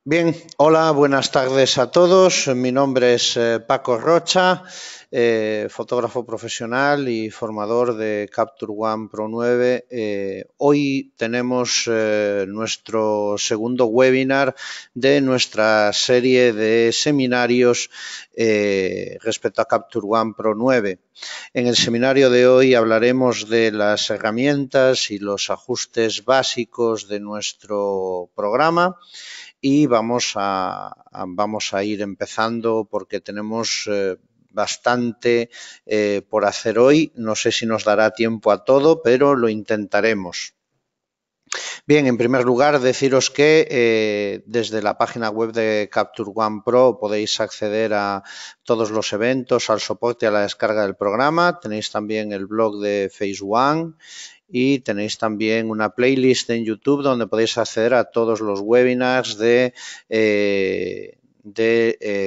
Bien, hola, buenas tardes a todos. Mi nombre es Paco Rocha, fotógrafo profesional y formador de Capture One Pro 9. Hoy tenemos nuestro segundo webinar de nuestra serie de seminarios respecto a Capture One Pro 9. En el seminario de hoy hablaremos de las herramientas y los ajustes básicos de nuestro programa. Y vamos a ir empezando porque tenemos bastante por hacer hoy. No sé si nos dará tiempo a todo, pero lo intentaremos. Bien, en primer lugar, deciros que desde la página web de Capture One Pro podéis acceder a todos los eventos, al soporte y a la descarga del programa. Tenéis también el blog de Phase One y tenéis también una playlist en YouTube donde podéis acceder a todos los webinars de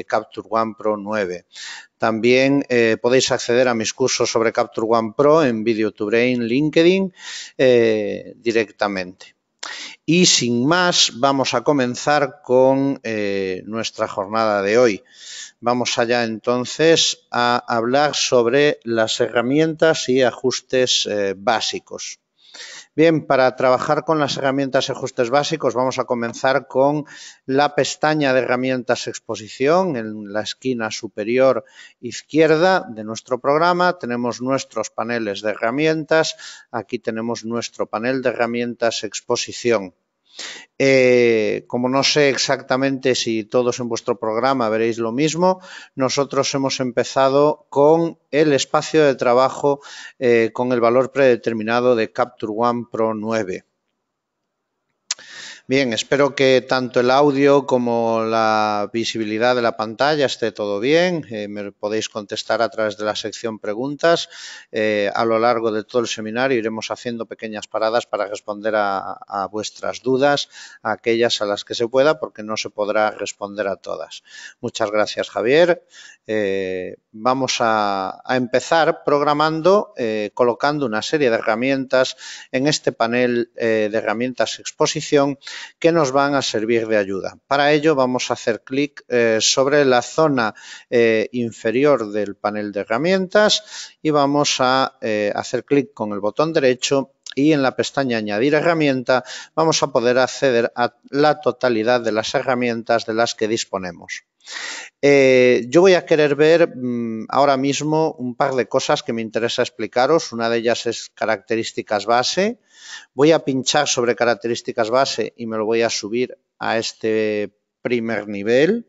Capture One Pro 9. También podéis acceder a mis cursos sobre Capture One Pro en Video to Brain LinkedIn directamente. Y sin más, vamos a comenzar con nuestra jornada de hoy. Vamos allá entonces a hablar sobre las herramientas y ajustes básicos. Bien, para trabajar con las herramientas y ajustes básicos vamos a comenzar con la pestaña de herramientas exposición. En la esquina superior izquierda de nuestro programa tenemos nuestros paneles de herramientas. Aquí tenemos nuestro panel de herramientas exposición. Como no sé exactamente si todos en vuestro programa veréis lo mismo, nosotros hemos empezado con el espacio de trabajo con el valor predeterminado de Capture One Pro 9. Bien, espero que tanto el audio como la visibilidad de la pantalla esté todo bien. Me podéis contestar a través de la sección preguntas. A lo largo de todo el seminario iremos haciendo pequeñas paradas para responder a vuestras dudas, a aquellas a las que se pueda, porque no se podrá responder a todas. Muchas gracias, Javier. Vamos a empezar programando, colocando una serie de herramientas en este panel de herramientas exposición que nos van a servir de ayuda. Para ello vamos a hacer clic sobre la zona inferior del panel de herramientas y vamos a hacer clic con el botón derecho y en la pestaña Añadir herramienta vamos a poder acceder a la totalidad de las herramientas de las que disponemos. Yo voy a querer ver ahora mismo un par de cosas que me interesa explicaros. Una de ellas es características base. Voy a pinchar sobre características base y me lo voy a subir a este primer nivel.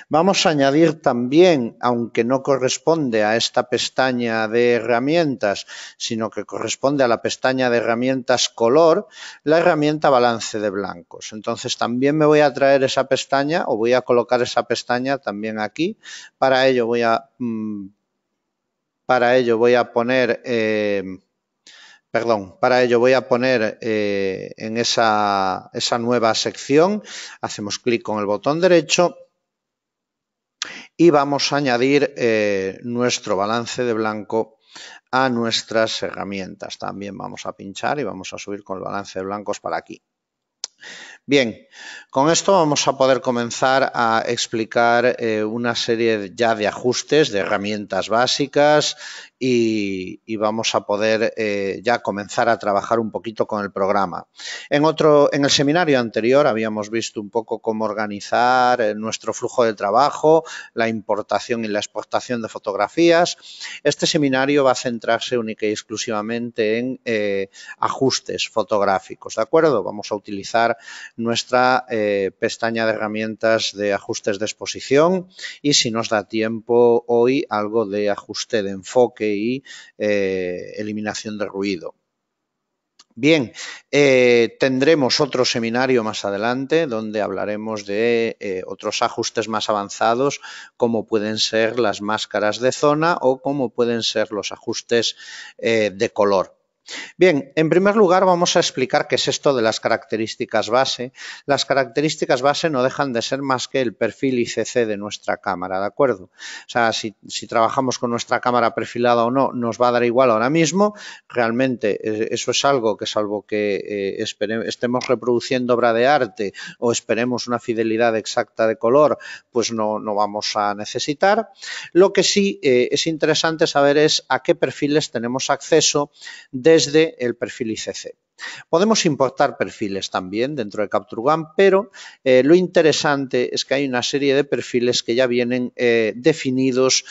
Vamos a añadir también, aunque no corresponde a esta pestaña de herramientas, sino que corresponde a la pestaña de herramientas color, la herramienta balance de blancos. Entonces también me voy a traer esa pestaña o voy a colocar esa pestaña también aquí. Para ello voy a poner... para ello voy a poner en esa nueva sección, hacemos clic con el botón derecho y vamos a añadir nuestro balance de blanco a nuestras herramientas. También vamos a pinchar y vamos a subir con el balance de blancos para aquí. Bien, con esto vamos a poder comenzar a explicar una serie ya de ajustes, de herramientas básicas y vamos a poder ya comenzar a trabajar un poquito con el programa. En el seminario anterior habíamos visto un poco cómo organizar nuestro flujo de trabajo, la importación y la exportación de fotografías. Este seminario va a centrarse única y exclusivamente en ajustes fotográficos, ¿de acuerdo? Vamos a utilizar nuestra pestaña de herramientas de ajustes de exposición y si nos da tiempo hoy algo de ajuste de enfoque y eliminación de ruido. Bien, tendremos otro seminario más adelante donde hablaremos de otros ajustes más avanzados como pueden ser las máscaras de zona o como pueden ser los ajustes de color. Bien, en primer lugar vamos a explicar qué es esto de las características base. Las características base no dejan de ser más que el perfil ICC de nuestra cámara, ¿de acuerdo? O sea, si trabajamos con nuestra cámara perfilada o no, nos va a dar igual ahora mismo. Realmente eso es algo que, salvo que estemos reproduciendo obra de arte o esperemos una fidelidad exacta de color, pues no vamos a necesitar. Lo que sí es interesante saber es a qué perfiles tenemos acceso desde el perfil ICC. Podemos importar perfiles también dentro de Capture One, pero lo interesante es que hay una serie de perfiles que ya vienen definidos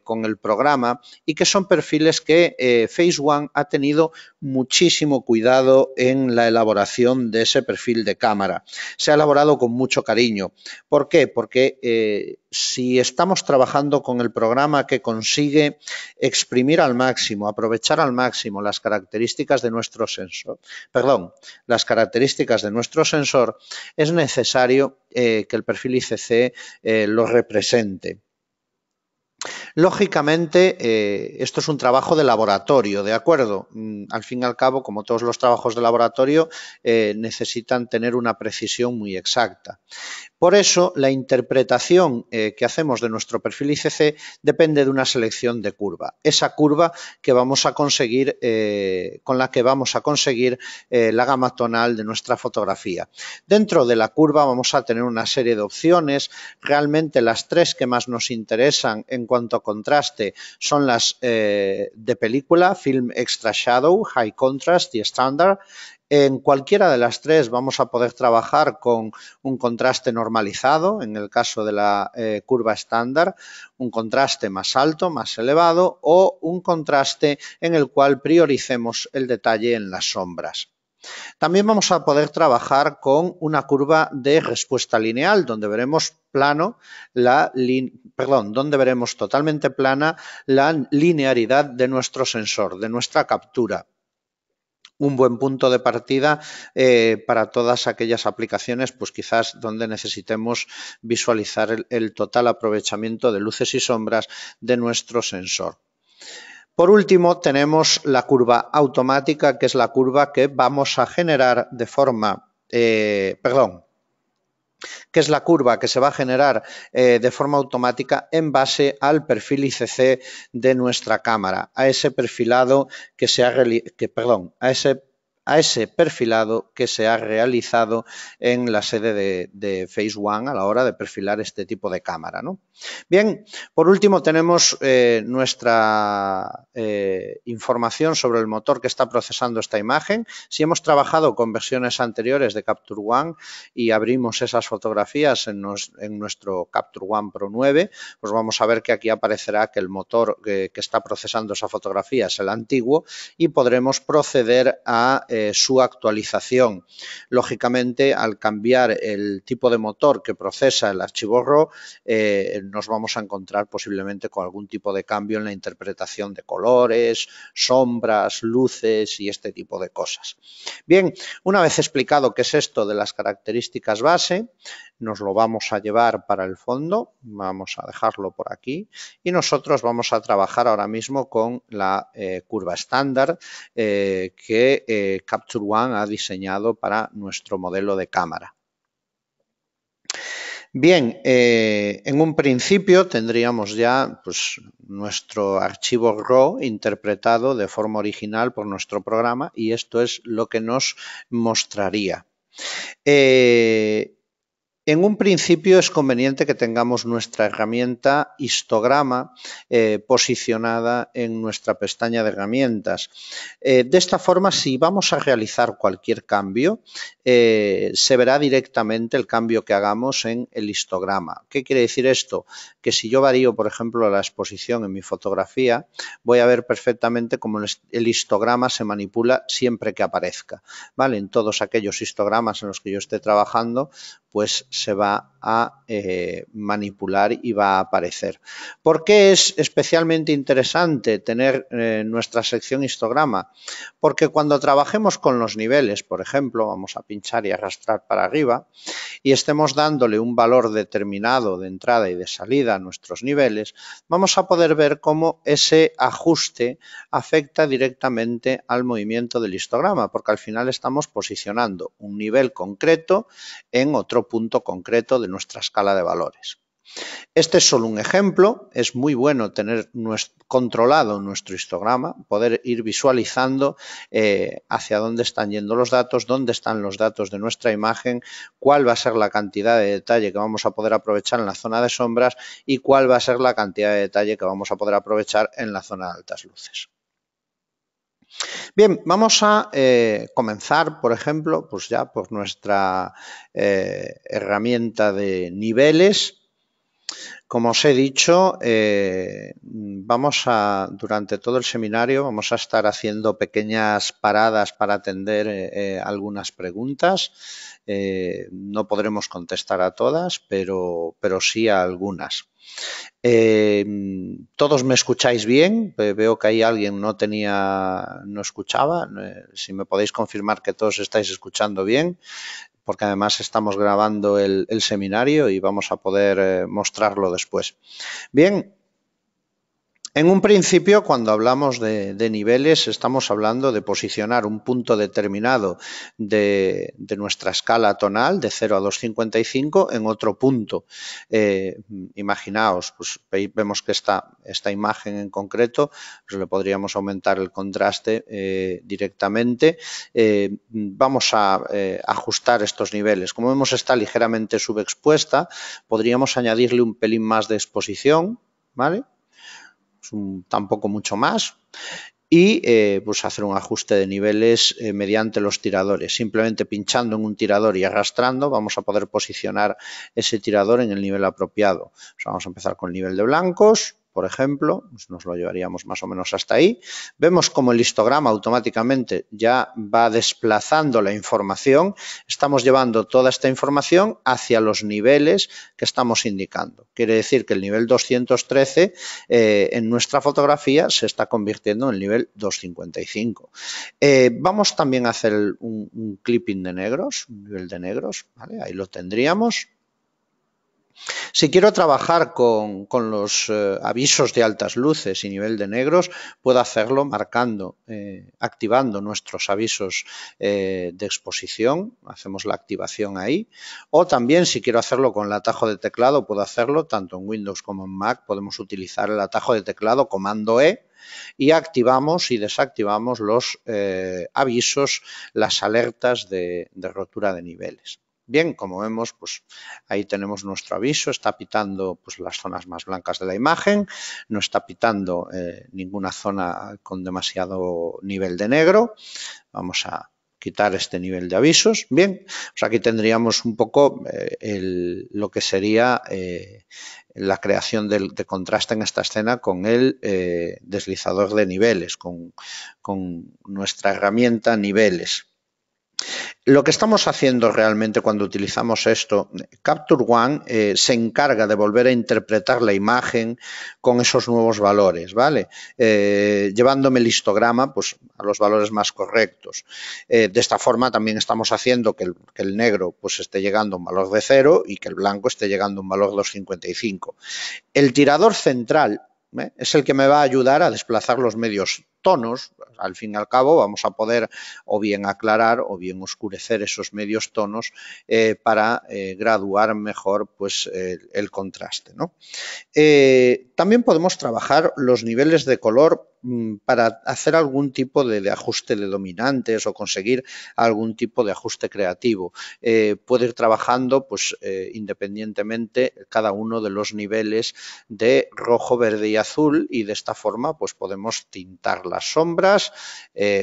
con el programa y que son perfiles que Phase One ha tenido muchísimo cuidado en la elaboración de ese perfil de cámara. Se ha elaborado con mucho cariño. ¿Por qué? Porque si estamos trabajando con el programa que consigue exprimir al máximo, aprovechar al máximo las características de nuestro sensor, es necesario que el perfil ICC lo represente. Lógicamente, esto es un trabajo de laboratorio, ¿de acuerdo? Al fin y al cabo, como todos los trabajos de laboratorio, necesitan tener una precisión muy exacta. Por eso, la interpretación que hacemos de nuestro perfil ICC depende de una selección de curva. Esa curva que vamos a conseguir, con la que vamos a conseguir la gama tonal de nuestra fotografía. Dentro de la curva vamos a tener una serie de opciones. Realmente las tres que más nos interesan en cuanto a contraste son las de película, Film Extra Shadow, High Contrast y Standard. En cualquiera de las tres vamos a poder trabajar con un contraste normalizado, en el caso de la curva estándar, un contraste más alto, más elevado, o un contraste en el cual prioricemos el detalle en las sombras. También vamos a poder trabajar con una curva de respuesta lineal, donde veremos donde veremos totalmente plana la linearidad de nuestro sensor, de nuestra captura. Un buen punto de partida para todas aquellas aplicaciones, pues quizás donde necesitemos visualizar el total aprovechamiento de luces y sombras de nuestro sensor. Por último, tenemos la curva automática, que es la curva que vamos a generar de forma, que es la curva que se va a generar de forma automática en base al perfil ICC de nuestra cámara, a ese perfilado que se ha perfilado que se ha realizado en la sede de Phase One a la hora de perfilar este tipo de cámara, ¿no? Bien, por último tenemos nuestra información sobre el motor que está procesando esta imagen. Si hemos trabajado con versiones anteriores de Capture One y abrimos esas fotografías en nuestro Capture One Pro 9, pues vamos a ver que aquí aparecerá que el motor que está procesando esa fotografía es el antiguo y podremos proceder a su actualización. Lógicamente, al cambiar el tipo de motor que procesa el archivo RAW, nos vamos a encontrar posiblemente con algún tipo de cambio en la interpretación de colores, sombras, luces y este tipo de cosas. Bien, una vez explicado qué es esto de las características base, nos lo vamos a llevar para el fondo, vamos a dejarlo por aquí y nosotros vamos a trabajar ahora mismo con la curva estándar que Capture One ha diseñado para nuestro modelo de cámara. Bien, en un principio tendríamos ya pues, nuestro archivo RAW interpretado de forma original por nuestro programa y esto es lo que nos mostraría. En un principio es conveniente que tengamos nuestra herramienta histograma posicionada en nuestra pestaña de herramientas. De esta forma, si vamos a realizar cualquier cambio, se verá directamente el cambio que hagamos en el histograma. ¿Qué quiere decir esto? Que si yo varío, por ejemplo, la exposición en mi fotografía, voy a ver perfectamente cómo el histograma se manipula siempre que aparezca, ¿vale? En todos aquellos histogramas en los que yo esté trabajando, pues se va a manipular y va a aparecer. ¿Por qué es especialmente interesante tener nuestra sección histograma? Porque cuando trabajemos con los niveles, por ejemplo, vamos a pinchar y arrastrar para arriba, y estemos dándole un valor determinado de entrada y de salida a nuestros niveles, vamos a poder ver cómo ese ajuste afecta directamente al movimiento del histograma, porque al final estamos posicionando un nivel concreto en otro punto concreto de nuestra escala de valores. Este es solo un ejemplo, es muy bueno tener controlado nuestro histograma, poder ir visualizando hacia dónde están yendo los datos, dónde están los datos de nuestra imagen, cuál va a ser la cantidad de detalle que vamos a poder aprovechar en la zona de sombras y cuál va a ser la cantidad de detalle que vamos a poder aprovechar en la zona de altas luces. Bien, vamos a comenzar, por ejemplo, pues ya por nuestra herramienta de niveles. Como os he dicho, durante todo el seminario vamos a estar haciendo pequeñas paradas para atender algunas preguntas. No podremos contestar a todas, pero sí a algunas. ¿Todos me escucháis bien? Veo que ahí alguien no escuchaba. Si me podéis confirmar que todos estáis escuchando bien, porque además estamos grabando el seminario y vamos a poder mostrarlo después. Bien, en un principio, cuando hablamos de niveles, estamos hablando de posicionar un punto determinado de nuestra escala tonal, de 0 a 255, en otro punto. Imaginaos, pues vemos que esta imagen en concreto, pues le podríamos aumentar el contraste directamente. Vamos a ajustar estos niveles. Como vemos, está ligeramente subexpuesta, podríamos añadirle un pelín más de exposición, ¿vale? Tampoco mucho más, y pues hacer un ajuste de niveles mediante los tiradores. Simplemente pinchando en un tirador y arrastrando vamos a poder posicionar ese tirador en el nivel apropiado. Pues vamos a empezar con el nivel de blancos, por ejemplo, pues nos lo llevaríamos más o menos hasta ahí. Vemos como el histograma automáticamente ya va desplazando la información. Estamos llevando toda esta información hacia los niveles que estamos indicando. Quiere decir que el nivel 213 en nuestra fotografía se está convirtiendo en el nivel 255. Vamos también a hacer un clipping de negros, un nivel de negros, ¿vale? Ahí lo tendríamos. Si quiero trabajar con los avisos de altas luces y nivel de negros, puedo hacerlo marcando, activando nuestros avisos de exposición. Hacemos la activación ahí. O también, si quiero hacerlo con el atajo de teclado, puedo hacerlo tanto en Windows como en Mac. Podemos utilizar el atajo de teclado, comando E, y activamos y desactivamos los avisos, las alertas de rotura de niveles. Bien, como vemos, pues ahí tenemos nuestro aviso, está pitando pues, las zonas más blancas de la imagen, no está pitando ninguna zona con demasiado nivel de negro. Vamos a quitar este nivel de avisos. Bien, pues aquí tendríamos un poco lo que sería la creación de contraste en esta escena con el deslizador de niveles, con nuestra herramienta niveles. Lo que estamos haciendo realmente cuando utilizamos esto, Capture One se encarga de volver a interpretar la imagen con esos nuevos valores, ¿vale? Llevándome el histograma pues, a los valores más correctos. De esta forma también estamos haciendo que el negro pues, esté llegando a un valor de 0 y que el blanco esté llegando a un valor de 255. El tirador central es el que me va a ayudar a desplazar los medios tonos. Al fin y al cabo vamos a poder o bien aclarar o bien oscurecer esos medios tonos para graduar mejor pues, el contraste, ¿no? También podemos trabajar los niveles de color para hacer algún tipo de ajuste de dominantes o conseguir algún tipo de ajuste creativo. Puede ir trabajando pues, independientemente cada uno de los niveles de rojo, verde y azul, y de esta forma pues, podemos tintar las sombras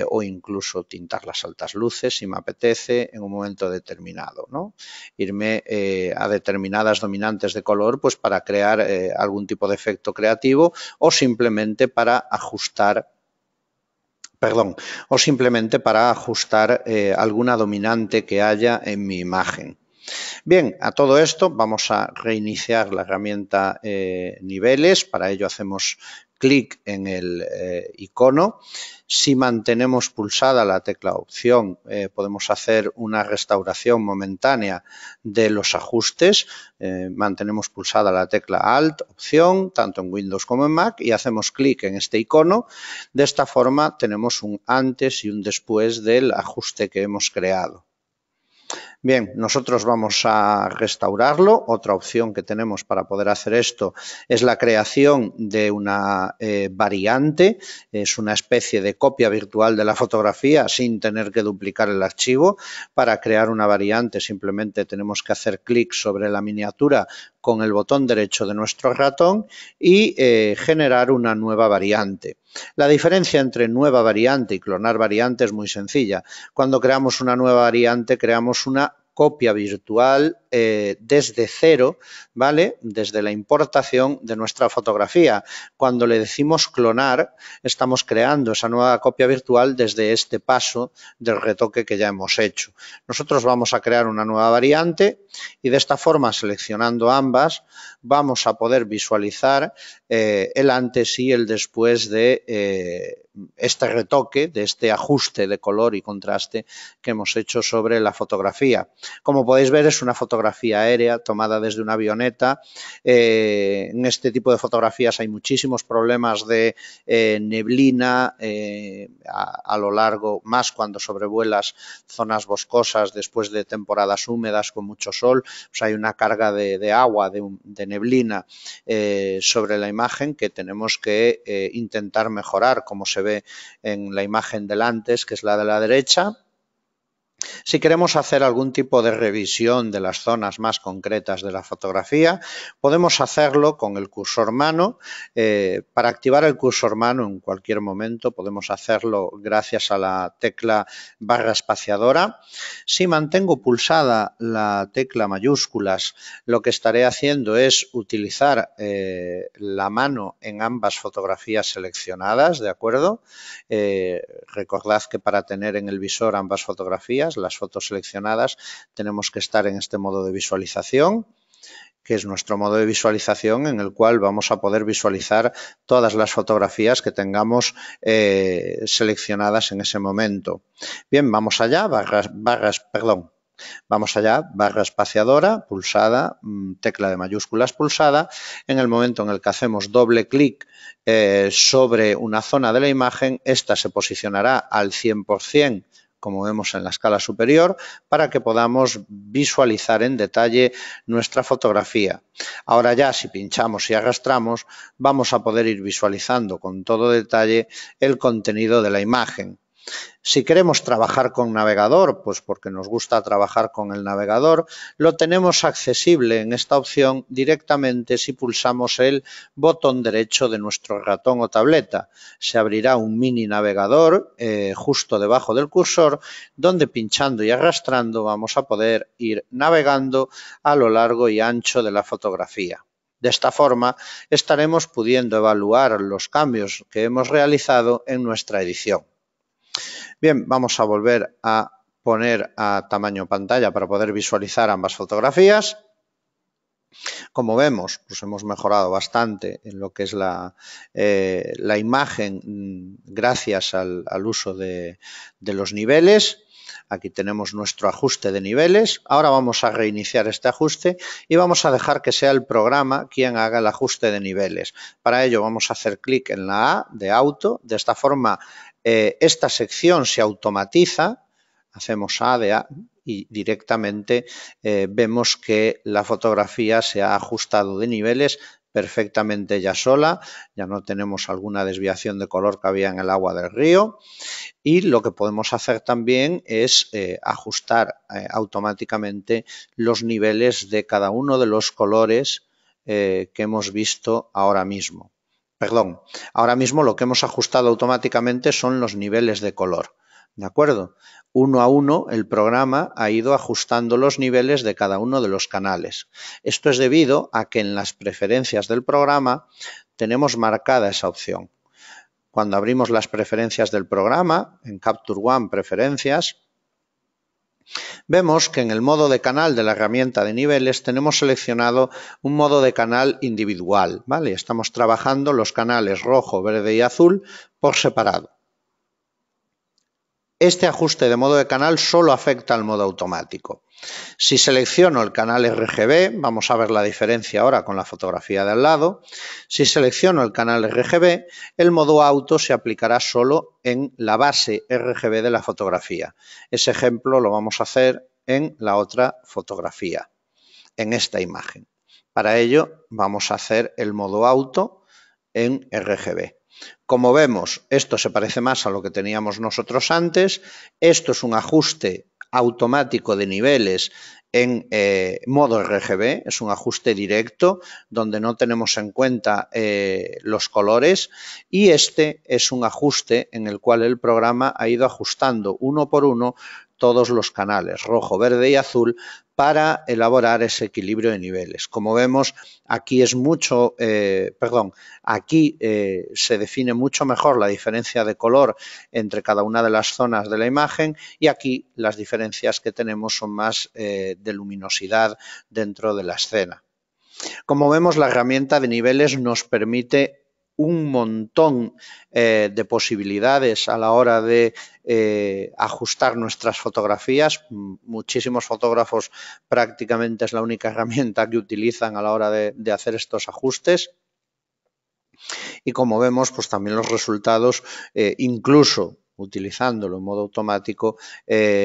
o incluso tintar las altas luces si me apetece en un momento determinado, ¿no? Irme a determinadas dominantes de color pues, para crear algún tipo de efecto creativo o simplemente para ajustar alguna dominante que haya en mi imagen. Bien, a todo esto vamos a reiniciar la herramienta niveles. Para ello hacemos clic en el icono. Si mantenemos pulsada la tecla opción, podemos hacer una restauración momentánea de los ajustes. Mantenemos pulsada la tecla Alt, opción, tanto en Windows como en Mac, y hacemos clic en este icono. De esta forma tenemos un antes y un después del ajuste que hemos creado. Bien, nosotros vamos a restaurarlo. Otra opción que tenemos para poder hacer esto es la creación de una variante. Es una especie de copia virtual de la fotografía sin tener que duplicar el archivo. Para crear una variante simplemente tenemos que hacer clic sobre la miniatura con el botón derecho de nuestro ratón y generar una nueva variante. La diferencia entre nueva variante y clonar variante es muy sencilla. Cuando creamos una nueva variante, creamos una copia virtual desde cero, ¿vale? Desde la importación de nuestra fotografía. Cuando le decimos clonar, estamos creando esa nueva copia virtual desde este paso del retoque que ya hemos hecho. Nosotros vamos a crear una nueva variante y de esta forma, seleccionando ambas, vamos a poder visualizar el antes y el después de este retoque, de este ajuste de color y contraste que hemos hecho sobre la fotografía. Como podéis ver, es una fotografía aérea tomada desde una avioneta. En este tipo de fotografías hay muchísimos problemas de neblina a lo largo, más cuando sobrevuelas zonas boscosas después de temporadas húmedas con mucho sol. Pues hay una carga de agua, de neblina sobre la imagen que tenemos que intentar mejorar, como se ve en la imagen del antes, que es la de la derecha. Si queremos hacer algún tipo de revisión de las zonas más concretas de la fotografía, podemos hacerlo con el cursor mano. Para activar el cursor mano en cualquier momento podemos hacerlo gracias a la tecla barra espaciadora. Si mantengo pulsada la tecla mayúsculas, lo que estaré haciendo es utilizar la mano en ambas fotografías seleccionadas, ¿de acuerdo? Recordad que para tener en el visor ambas fotografías, las fotos seleccionadas, tenemos que estar en este modo de visualización, que es nuestro modo de visualización en el cual vamos a poder visualizar todas las fotografías que tengamos seleccionadas en ese momento. Bien, vamos allá, vamos allá, barra espaciadora, pulsada, tecla de mayúsculas pulsada. En el momento en el que hacemos doble clic sobre una zona de la imagen, esta se posicionará al 100%, como vemos en la escala superior, para que podamos visualizar en detalle nuestra fotografía. Ahora ya, si pinchamos y arrastramos, vamos a poder ir visualizando con todo detalle el contenido de la imagen. Si queremos trabajar con navegador, pues porque nos gusta trabajar con el navegador, lo tenemos accesible en esta opción directamente si pulsamos el botón derecho de nuestro ratón o tableta. Se abrirá un mini navegador justo debajo del cursor, donde pinchando y arrastrando vamos a poder ir navegando a lo largo y ancho de la fotografía. De esta forma estaremos pudiendo evaluar los cambios que hemos realizado en nuestra edición. Bien, vamos a volver a poner a tamaño pantalla para poder visualizar ambas fotografías. Como vemos, pues hemos mejorado bastante en lo que es la imagen gracias al uso de los niveles. Aquí tenemos nuestro ajuste de niveles. Ahora vamos a reiniciar este ajuste y vamos a dejar que sea el programa quien haga el ajuste de niveles. Para ello vamos a hacer clic en la A de auto. De esta forma esta sección se automatiza. Hacemos A de A y directamente vemos que la fotografía se ha ajustado de niveles perfectamente ella sola. Ya no tenemos alguna desviación de color que había en el agua del río. Y lo que podemos hacer también es ajustar automáticamente los niveles de cada uno de los colores que hemos visto ahora mismo. Perdón, ahora mismo lo que hemos ajustado automáticamente son los niveles de color, ¿de acuerdo? Uno a uno el programa ha ido ajustando los niveles de cada uno de los canales. Esto es debido a que en las preferencias del programa tenemos marcada esa opción. Cuando abrimos las preferencias del programa, en Capture One Preferencias, Vemos que en el modo de canal de la herramienta de niveles tenemos seleccionado un modo de canal individual, ¿vale? Estamos trabajando los canales rojo, verde y azul por separado. Este ajuste de modo de canal solo afecta al modo automático. Si selecciono el canal RGB, vamos a ver la diferencia ahora con la fotografía de al lado. Si selecciono el canal RGB, el modo auto se aplicará solo en la base RGB de la fotografía. Ese ejemplo lo vamos a hacer en la otra fotografía, en esta imagen. Para ello vamos a hacer el modo auto en RGB. Como vemos, esto se parece más a lo que teníamos nosotros antes. Esto es un ajuste automático de niveles en modo RGB, es un ajuste directo donde no tenemos en cuenta los colores, y este es un ajuste en el cual el programa ha ido ajustando uno por uno todos los canales rojo, verde y azul para elaborar ese equilibrio de niveles. Como vemos, aquí es mucho, aquí se define mucho mejor la diferencia de color entre cada una de las zonas de la imagen, y aquí las diferencias que tenemos son más de luminosidad dentro de la escena. Como vemos, la herramienta de niveles nos permite un montón de posibilidades a la hora de ajustar nuestras fotografías. Muchísimos fotógrafos prácticamente es la única herramienta que utilizan a la hora de hacer estos ajustes. Y como vemos, pues también los resultados, incluso utilizándolo en modo automático,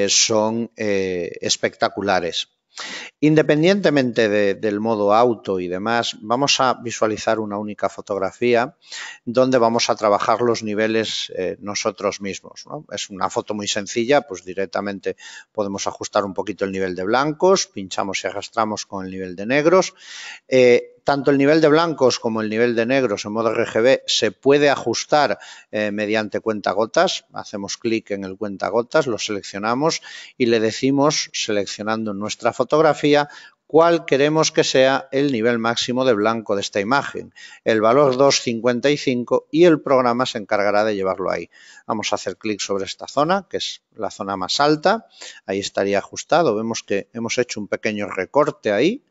son espectaculares. Independientemente del modo auto y demás, vamos a visualizar una única fotografía donde vamos a trabajar los niveles nosotros mismos, ¿no? Es una foto muy sencilla, pues directamente podemos ajustar un poquito el nivel de blancos, pinchamos y arrastramos con el nivel de negros. Tanto el nivel de blancos como el nivel de negros en modo RGB se puede ajustar mediante cuentagotas. Hacemos clic en el cuentagotas, lo seleccionamos y le decimos, seleccionando nuestra fotografía, cuál queremos que sea el nivel máximo de blanco de esta imagen. El valor 2,55, y el programa se encargará de llevarlo ahí. Vamos a hacer clic sobre esta zona, que es la zona más alta. Ahí estaría ajustado. Vemos que hemos hecho un pequeño recorte ahí.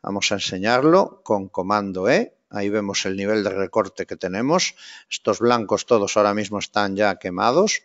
Vamos a enseñarlo con comando E. Ahí vemos el nivel de recorte que tenemos. Estos blancos todos ahora mismo están ya quemados.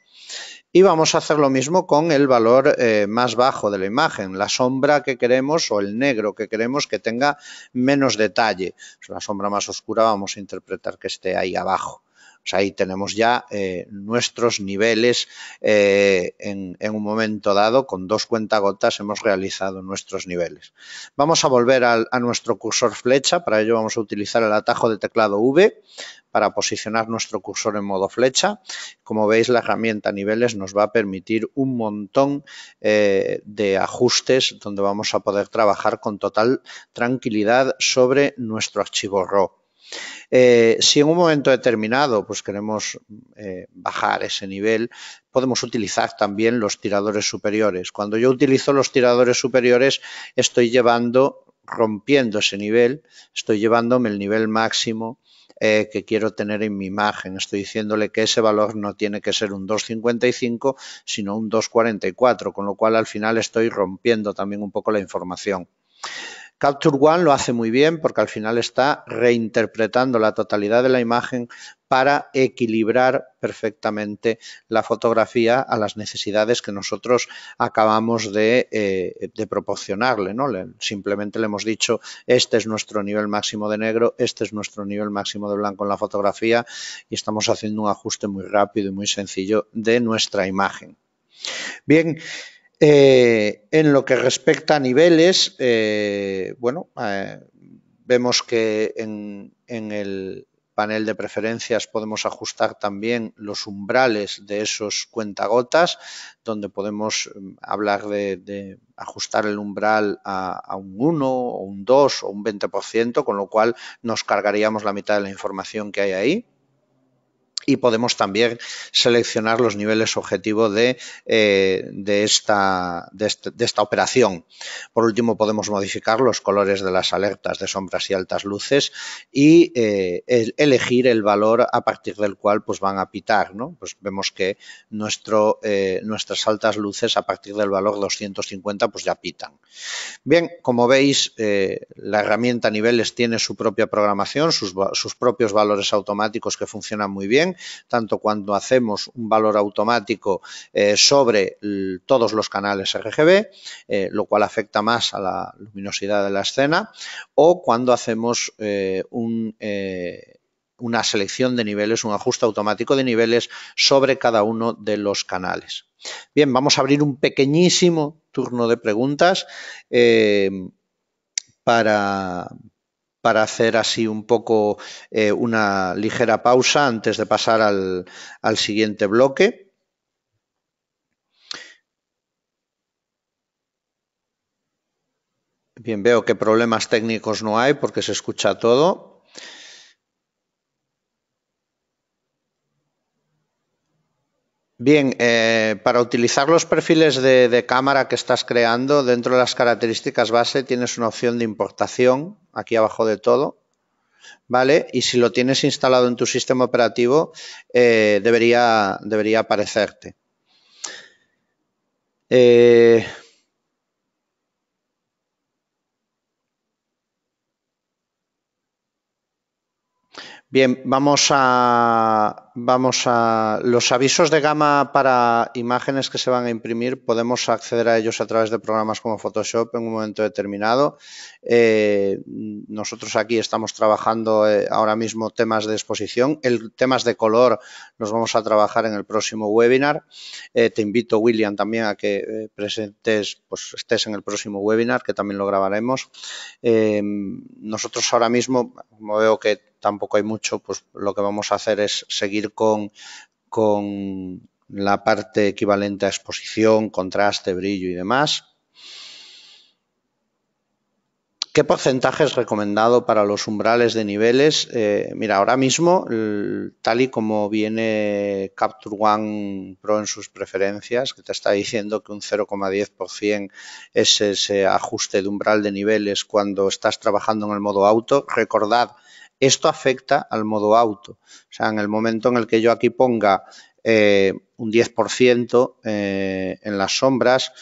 Y vamos a hacer lo mismo con el valor más bajo de la imagen, la sombra que queremos o el negro que queremos que tenga menos detalle. La sombra más oscura vamos a interpretar que esté ahí abajo. O sea, ahí tenemos ya nuestros niveles en un momento dado. Con dos cuentagotas hemos realizado nuestros niveles. Vamos a volver a nuestro cursor flecha. Para ello vamos a utilizar el atajo de teclado V para posicionar nuestro cursor en modo flecha. Como veis, la herramienta niveles nos va a permitir un montón de ajustes donde vamos a poder trabajar con total tranquilidad sobre nuestro archivo RAW. Si en un momento determinado pues queremos bajar ese nivel, podemos utilizar también los tiradores superiores. Cuando yo utilizo los tiradores superiores, estoy rompiendo ese nivel, estoy llevándome el nivel máximo que quiero tener en mi imagen. Estoy diciéndole que ese valor no tiene que ser un 2,55, sino un 2,44, con lo cual al final estoy rompiendo también un poco la información. Capture One lo hace muy bien porque al final está reinterpretando la totalidad de la imagen para equilibrar perfectamente la fotografía a las necesidades que nosotros acabamos de proporcionarle, ¿no? Simplemente le hemos dicho, este es nuestro nivel máximo de negro, este es nuestro nivel máximo de blanco en la fotografía, y estamos haciendo un ajuste muy rápido y muy sencillo de nuestra imagen. Bien. En lo que respecta a niveles, vemos que en el panel de preferencias podemos ajustar también los umbrales de esos cuentagotas, donde podemos hablar de ajustar el umbral a un 1 o un 2 o un 20%, con lo cual nos cargaríamos la mitad de la información que hay ahí. y podemos también seleccionar los niveles objetivo de esta operación. Por último, podemos modificar los colores de las alertas de sombras y altas luces y elegir el valor a partir del cual pues, van a pitar, ¿no? Pues vemos que nuestras altas luces a partir del valor 250 pues ya pitan. Bien, como veis, la herramienta Niveles tiene su propia programación, sus propios valores automáticos que funcionan muy bien, tanto cuando hacemos un valor automático sobre todos los canales RGB, lo cual afecta más a la luminosidad de la escena, o cuando hacemos una selección de niveles, un ajuste automático de niveles sobre cada uno de los canales. Bien, vamos a abrir un pequeñísimo turno de preguntas para hacer así un poco una ligera pausa antes de pasar al siguiente bloque. Bien, veo que problemas técnicos no hay porque se escucha todo. Bien, para utilizar los perfiles de cámara que estás creando, dentro de las características base tienes una opción de importación, aquí abajo de todo, ¿vale? Y si lo tienes instalado en tu sistema operativo, debería aparecerte. Bien, vamos a los avisos de gama para imágenes que se van a imprimir, podemos acceder a ellos a través de programas como Photoshop en un momento determinado. Nosotros aquí estamos trabajando ahora mismo temas de exposición. Temas de color los vamos a trabajar en el próximo webinar. Te invito, William, también a que estés en el próximo webinar, que también lo grabaremos. Nosotros ahora mismo, como veo que tampoco hay mucho, pues lo que vamos a hacer es seguir con la parte equivalente a exposición, contraste, brillo y demás. ¿Qué porcentaje es recomendado para los umbrales de niveles? Mira, ahora mismo, tal y como viene Capture One Pro en sus preferencias, que te está diciendo que un 0,10% es ese ajuste de umbral de niveles cuando estás trabajando en el modo auto. Recordad, esto afecta al modo auto. O sea, en el momento en el que yo aquí ponga un 10% en las sombras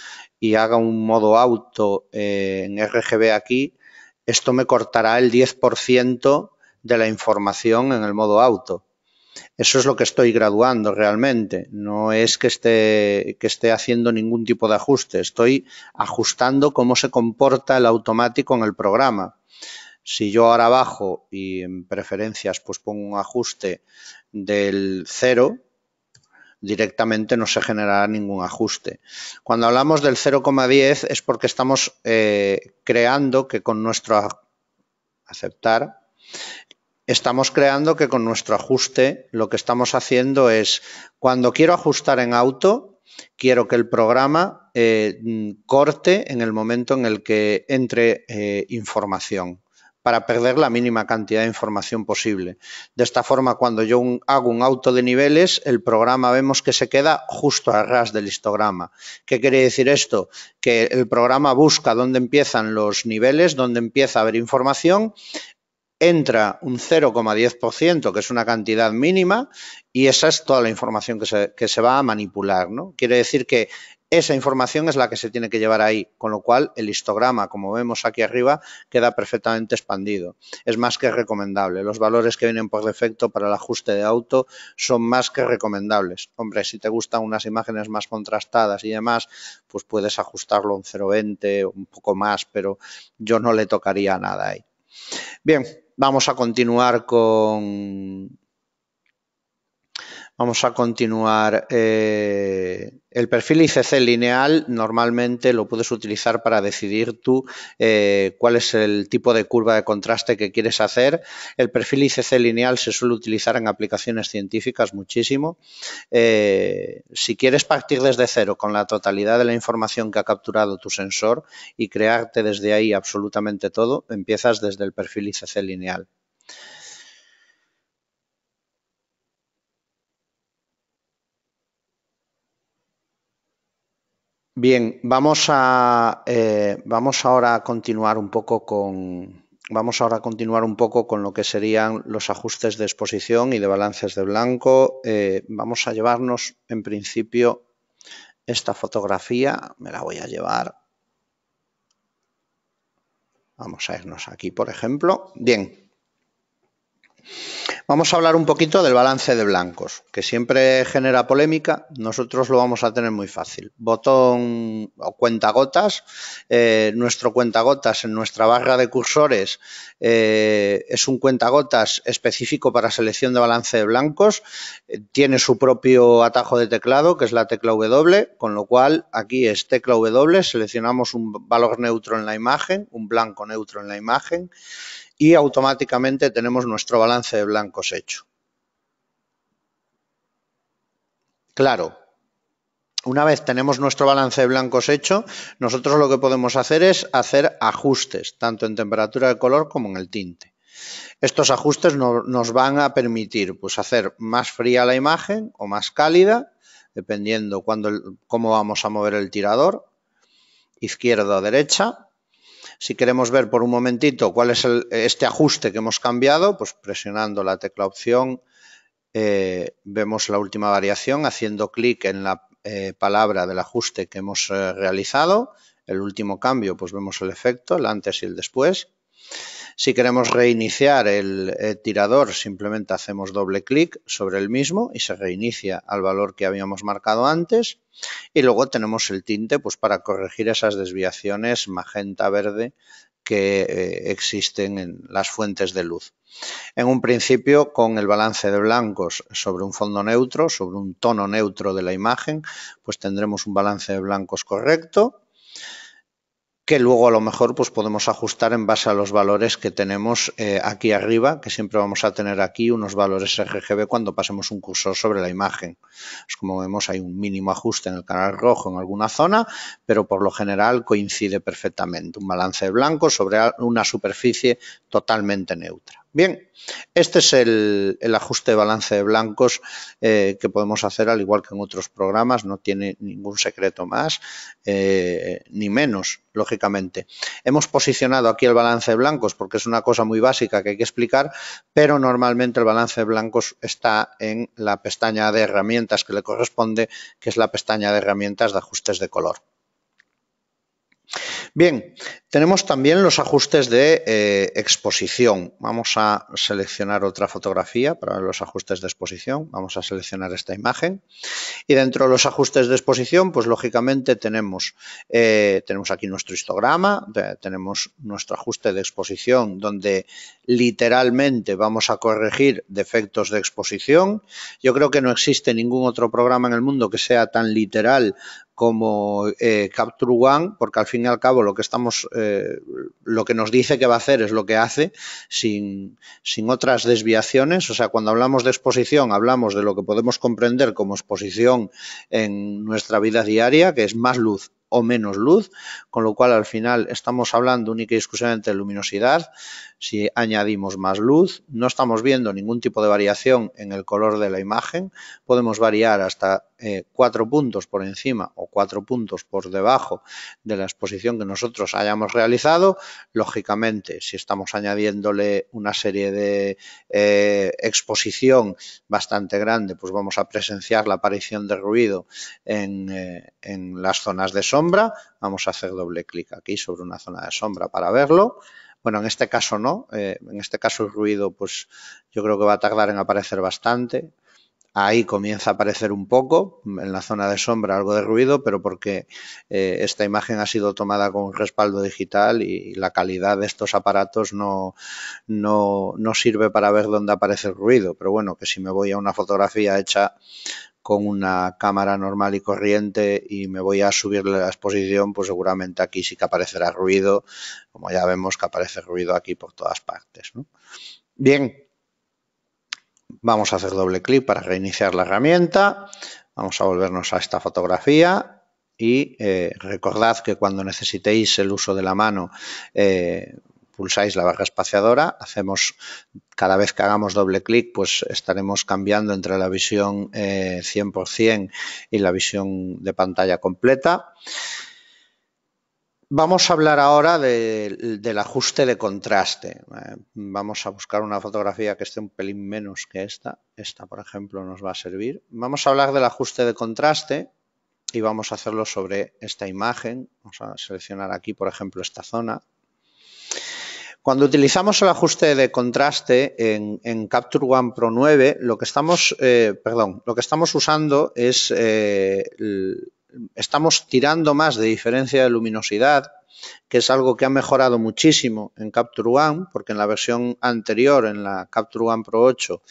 y haga un modo auto en RGB aquí, esto me cortará el 10% de la información en el modo auto. Eso es lo que estoy graduando realmente. No es que esté haciendo ningún tipo de ajuste. Estoy ajustando cómo se comporta el automático en el programa. Si yo ahora bajo y en preferencias pues pongo un ajuste del 0, directamente no se generará ningún ajuste. Cuando hablamos del 0,10 es porque estamos creando que con nuestro ajuste lo que estamos haciendo es, cuando quiero ajustar en auto, quiero que el programa corte en el momento en el que entre información, para perder la mínima cantidad de información posible. De esta forma, cuando yo hago un auto de niveles, el programa vemos que se queda justo a ras del histograma. ¿Qué quiere decir esto? Que el programa busca dónde empiezan los niveles, dónde empieza a haber información, entra un 0,10%, que es una cantidad mínima, y esa es toda la información que se va a manipular, ¿no? Quiere decir que esa información es la que se tiene que llevar ahí, con lo cual el histograma, como vemos aquí arriba, queda perfectamente expandido. Es más que recomendable. Los valores que vienen por defecto para el ajuste de auto son más que recomendables. Hombre, si te gustan unas imágenes más contrastadas y demás, pues puedes ajustarlo a un 0,20 o un poco más, pero yo no le tocaría nada ahí. Bien, vamos a continuar con... el perfil ICC lineal normalmente lo puedes utilizar para decidir tú cuál es el tipo de curva de contraste que quieres hacer. El perfil ICC lineal se suele utilizar en aplicaciones científicas muchísimo. Si quieres partir desde cero con la totalidad de la información que ha capturado tu sensor y crearte desde ahí absolutamente todo, empiezas desde el perfil ICC lineal. Bien, vamos ahora a continuar un poco con lo que serían los ajustes de exposición y de balances de blanco. Vamos a llevarnos, en principio, esta fotografía, me la voy a llevar. Vamos a irnos aquí, por ejemplo. Bien. Vamos a hablar un poquito del balance de blancos, que siempre genera polémica. Nosotros lo vamos a tener muy fácil. Botón o cuentagotas. Nuestro cuentagotas en nuestra barra de cursores es un cuentagotas específico para selección de balance de blancos. Tiene su propio atajo de teclado, que es la tecla W, con lo cual aquí es tecla W, seleccionamos un valor neutro en la imagen, un blanco neutro en la imagen, y automáticamente tenemos nuestro balance de blancos hecho. Claro, una vez tenemos nuestro balance de blancos hecho, nosotros lo que podemos hacer es hacer ajustes, tanto en temperatura de color como en el tinte. Estos ajustes nos van a permitir pues, hacer más fría la imagen o más cálida, dependiendo cómo vamos a mover el tirador, izquierda o derecha. Si queremos ver por un momentito cuál es este ajuste que hemos cambiado, pues presionando la tecla opción vemos la última variación, haciendo clic en la palabra del ajuste que hemos realizado. El último cambio, pues vemos el efecto, el antes y el después. Si queremos reiniciar el tirador, simplemente hacemos doble clic sobre el mismo y se reinicia al valor que habíamos marcado antes. Y luego tenemos el tinte pues, para corregir esas desviaciones magenta-verde que existen en las fuentes de luz. En un principio, con el balance de blancos sobre un fondo neutro, sobre un tono neutro de la imagen, pues tendremos un balance de blancos correcto, que luego a lo mejor pues podemos ajustar en base a los valores que tenemos aquí arriba, que siempre vamos a tener aquí unos valores RGB cuando pasemos un cursor sobre la imagen. Pues como vemos hay un mínimo ajuste en el canal rojo en alguna zona, pero por lo general coincide perfectamente. Un balance de blancos sobre una superficie totalmente neutra. Bien, este es el ajuste de balance de blancos que podemos hacer al igual que en otros programas, no tiene ningún secreto más ni menos, lógicamente. Hemos posicionado aquí el balance de blancos porque es una cosa muy básica que hay que explicar, pero normalmente el balance de blancos está en la pestaña de herramientas que le corresponde, que es la pestaña de herramientas de ajustes de color. Bien, tenemos también los ajustes de exposición. Vamos a seleccionar otra fotografía para los ajustes de exposición. Vamos a seleccionar esta imagen. Y dentro de los ajustes de exposición, pues lógicamente tenemos aquí nuestro histograma, tenemos nuestro ajuste de exposición, donde literalmente vamos a corregir defectos de exposición. Yo creo que no existe ningún otro programa en el mundo que sea tan literal como Capture One, porque al fin y al cabo lo que nos dice que va a hacer es lo que hace, sin otras desviaciones. O sea, cuando hablamos de exposición, hablamos de lo que podemos comprender como exposición en nuestra vida diaria, que es más luz o menos luz, con lo cual al final estamos hablando única y exclusivamente de luminosidad. Si añadimos más luz, no estamos viendo ningún tipo de variación en el color de la imagen. Podemos variar hasta 4 puntos por encima o 4 puntos por debajo de la exposición que nosotros hayamos realizado. Lógicamente, si estamos añadiéndole una serie de exposición bastante grande, pues vamos a presenciar la aparición de ruido en las zonas de sombra. Vamos a hacer doble clic aquí sobre una zona de sombra para verlo. Bueno, en este caso no, en este caso el ruido pues yo creo que va a tardar en aparecer bastante. Ahí comienza a aparecer un poco, en la zona de sombra algo de ruido, pero porque esta imagen ha sido tomada con un respaldo digital y la calidad de estos aparatos no sirve para ver dónde aparece el ruido. Pero bueno, que si me voy a una fotografía hecha con una cámara normal y corriente y me voy a subirle la exposición, pues seguramente aquí sí que aparecerá ruido, como ya vemos que aparece ruido aquí por todas partes, ¿no? Bien, vamos a hacer doble clic para reiniciar la herramienta, vamos a volvernos a esta fotografía y recordad que cuando necesitéis el uso de la mano pulsáis la barra espaciadora, cada vez que hagamos doble clic, pues estaremos cambiando entre la visión 100% y la visión de pantalla completa. Vamos a hablar ahora del ajuste de contraste. Vamos a buscar una fotografía que esté un pelín menos que esta. Esta, por ejemplo, nos va a servir. Vamos a hablar del ajuste de contraste y vamos a hacerlo sobre esta imagen. Vamos a seleccionar aquí, por ejemplo, esta zona. Cuando utilizamos el ajuste de contraste en Capture One Pro 9, lo que estamos usando es estamos tirando más de diferencia de luminosidad, que es algo que ha mejorado muchísimo en Capture One, porque en la versión anterior, en la Capture One Pro 8,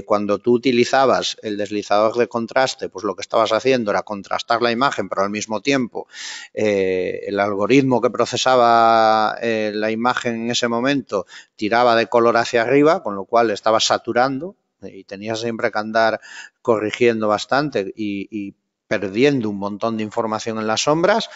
cuando tú utilizabas el deslizador de contraste, pues lo que estabas haciendo era contrastar la imagen, pero al mismo tiempo el algoritmo que procesaba la imagen en ese momento tiraba de color hacia arriba, con lo cual estabas saturando y tenías siempre que andar corrigiendo bastante y perdiendo un montón de información en las sombras.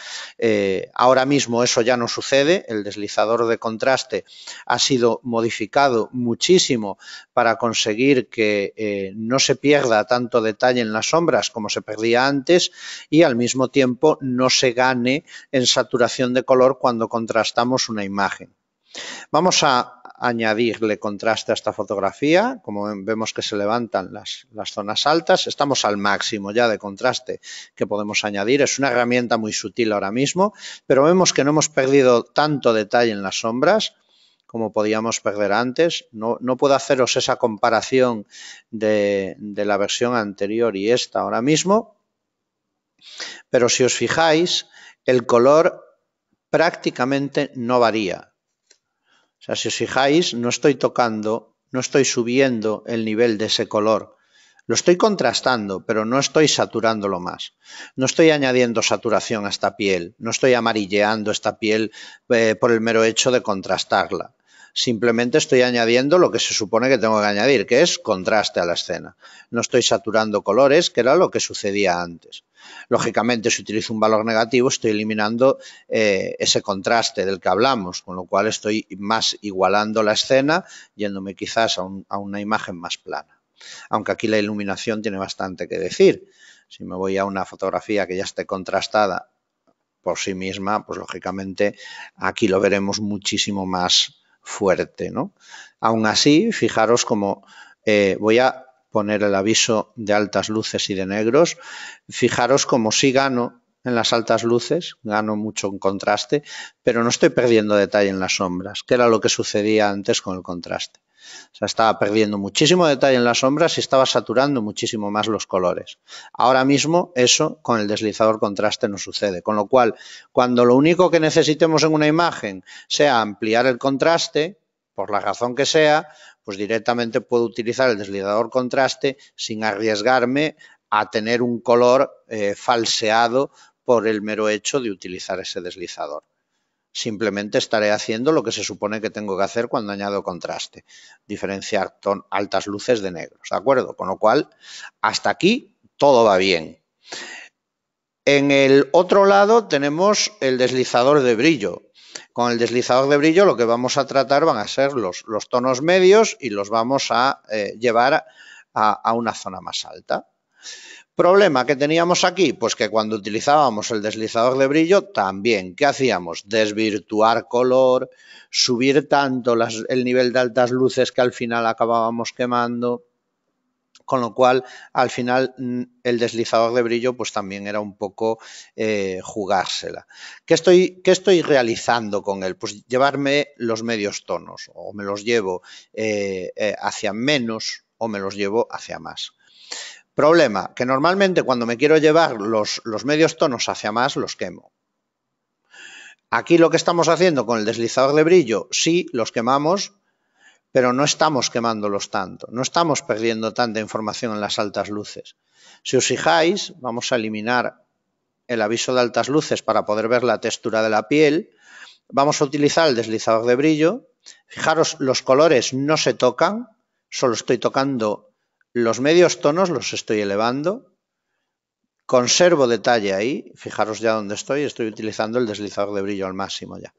Ahora mismo eso ya no sucede. El deslizador de contraste ha sido modificado muchísimo para conseguir que no se pierda tanto detalle en las sombras como se perdía antes y al mismo tiempo no se gane en saturación de color cuando contrastamos una imagen. Vamos a añadirle contraste a esta fotografía. Como vemos que se levantan las zonas altas, estamos al máximo ya de contraste que podemos añadir. Es una herramienta muy sutil ahora mismo, pero vemos que no hemos perdido tanto detalle en las sombras como podíamos perder antes. No puedo haceros esa comparación de la versión anterior y esta ahora mismo, pero si os fijáis, el color prácticamente no varía. O sea, si os fijáis, no estoy subiendo el nivel de ese color. Lo estoy contrastando, pero no estoy saturándolo más. No estoy añadiendo saturación a esta piel, no estoy amarilleando esta piel por el mero hecho de contrastarla. Simplemente estoy añadiendo lo que se supone que tengo que añadir, que es contraste a la escena. No estoy saturando colores, que era lo que sucedía antes. Lógicamente, si utilizo un valor negativo, estoy eliminando ese contraste del que hablamos, con lo cual estoy más igualando la escena, yéndome quizás a una imagen más plana. Aunque aquí la iluminación tiene bastante que decir. Si me voy a una fotografía que ya esté contrastada por sí misma, pues lógicamente aquí lo veremos muchísimo más fuerte, ¿no? Aún así, fijaros como voy a poner el aviso de altas luces y de negros. Fijaros como sí gano en las altas luces, gano mucho en contraste, pero no estoy perdiendo detalle en las sombras, que era lo que sucedía antes con el contraste. O sea, estaba perdiendo muchísimo detalle en las sombras y estaba saturando muchísimo más los colores. Ahora mismo eso con el deslizador contraste no sucede, con lo cual cuando lo único que necesitemos en una imagen sea ampliar el contraste, por la razón que sea, pues directamente puedo utilizar el deslizador contraste sin arriesgarme a tener un color falseado por el mero hecho de utilizar ese deslizador. Simplemente estaré haciendo lo que se supone que tengo que hacer cuando añado contraste, diferenciar altas luces de negros, ¿de acuerdo? Con lo cual, hasta aquí todo va bien. En el otro lado tenemos el deslizador de brillo. Con el deslizador de brillo lo que vamos a tratar van a ser los tonos medios y los vamos a llevar a una zona más alta. ¿Problema que teníamos aquí? Pues que cuando utilizábamos el deslizador de brillo también, ¿qué hacíamos? Desvirtuar color, subir tanto el nivel de altas luces que al final acabábamos quemando, con lo cual al final el deslizador de brillo pues también era un poco jugársela. ¿Qué estoy realizando con él? Pues llevarme los medios tonos, o me los llevo hacia menos o me los llevo hacia más. Problema, que normalmente cuando me quiero llevar los medios tonos hacia más, los quemo. Aquí lo que estamos haciendo con el deslizador de brillo, sí, los quemamos, pero no estamos quemándolos tanto, no estamos perdiendo tanta información en las altas luces. Si os fijáis, vamos a eliminar el aviso de altas luces para poder ver la textura de la piel. Vamos a utilizar el deslizador de brillo. Fijaros, los colores no se tocan, solo estoy tocando los medios tonos, los estoy elevando. Conservo detalle ahí, fijaros ya dónde estoy utilizando el deslizador de brillo al máximo ya.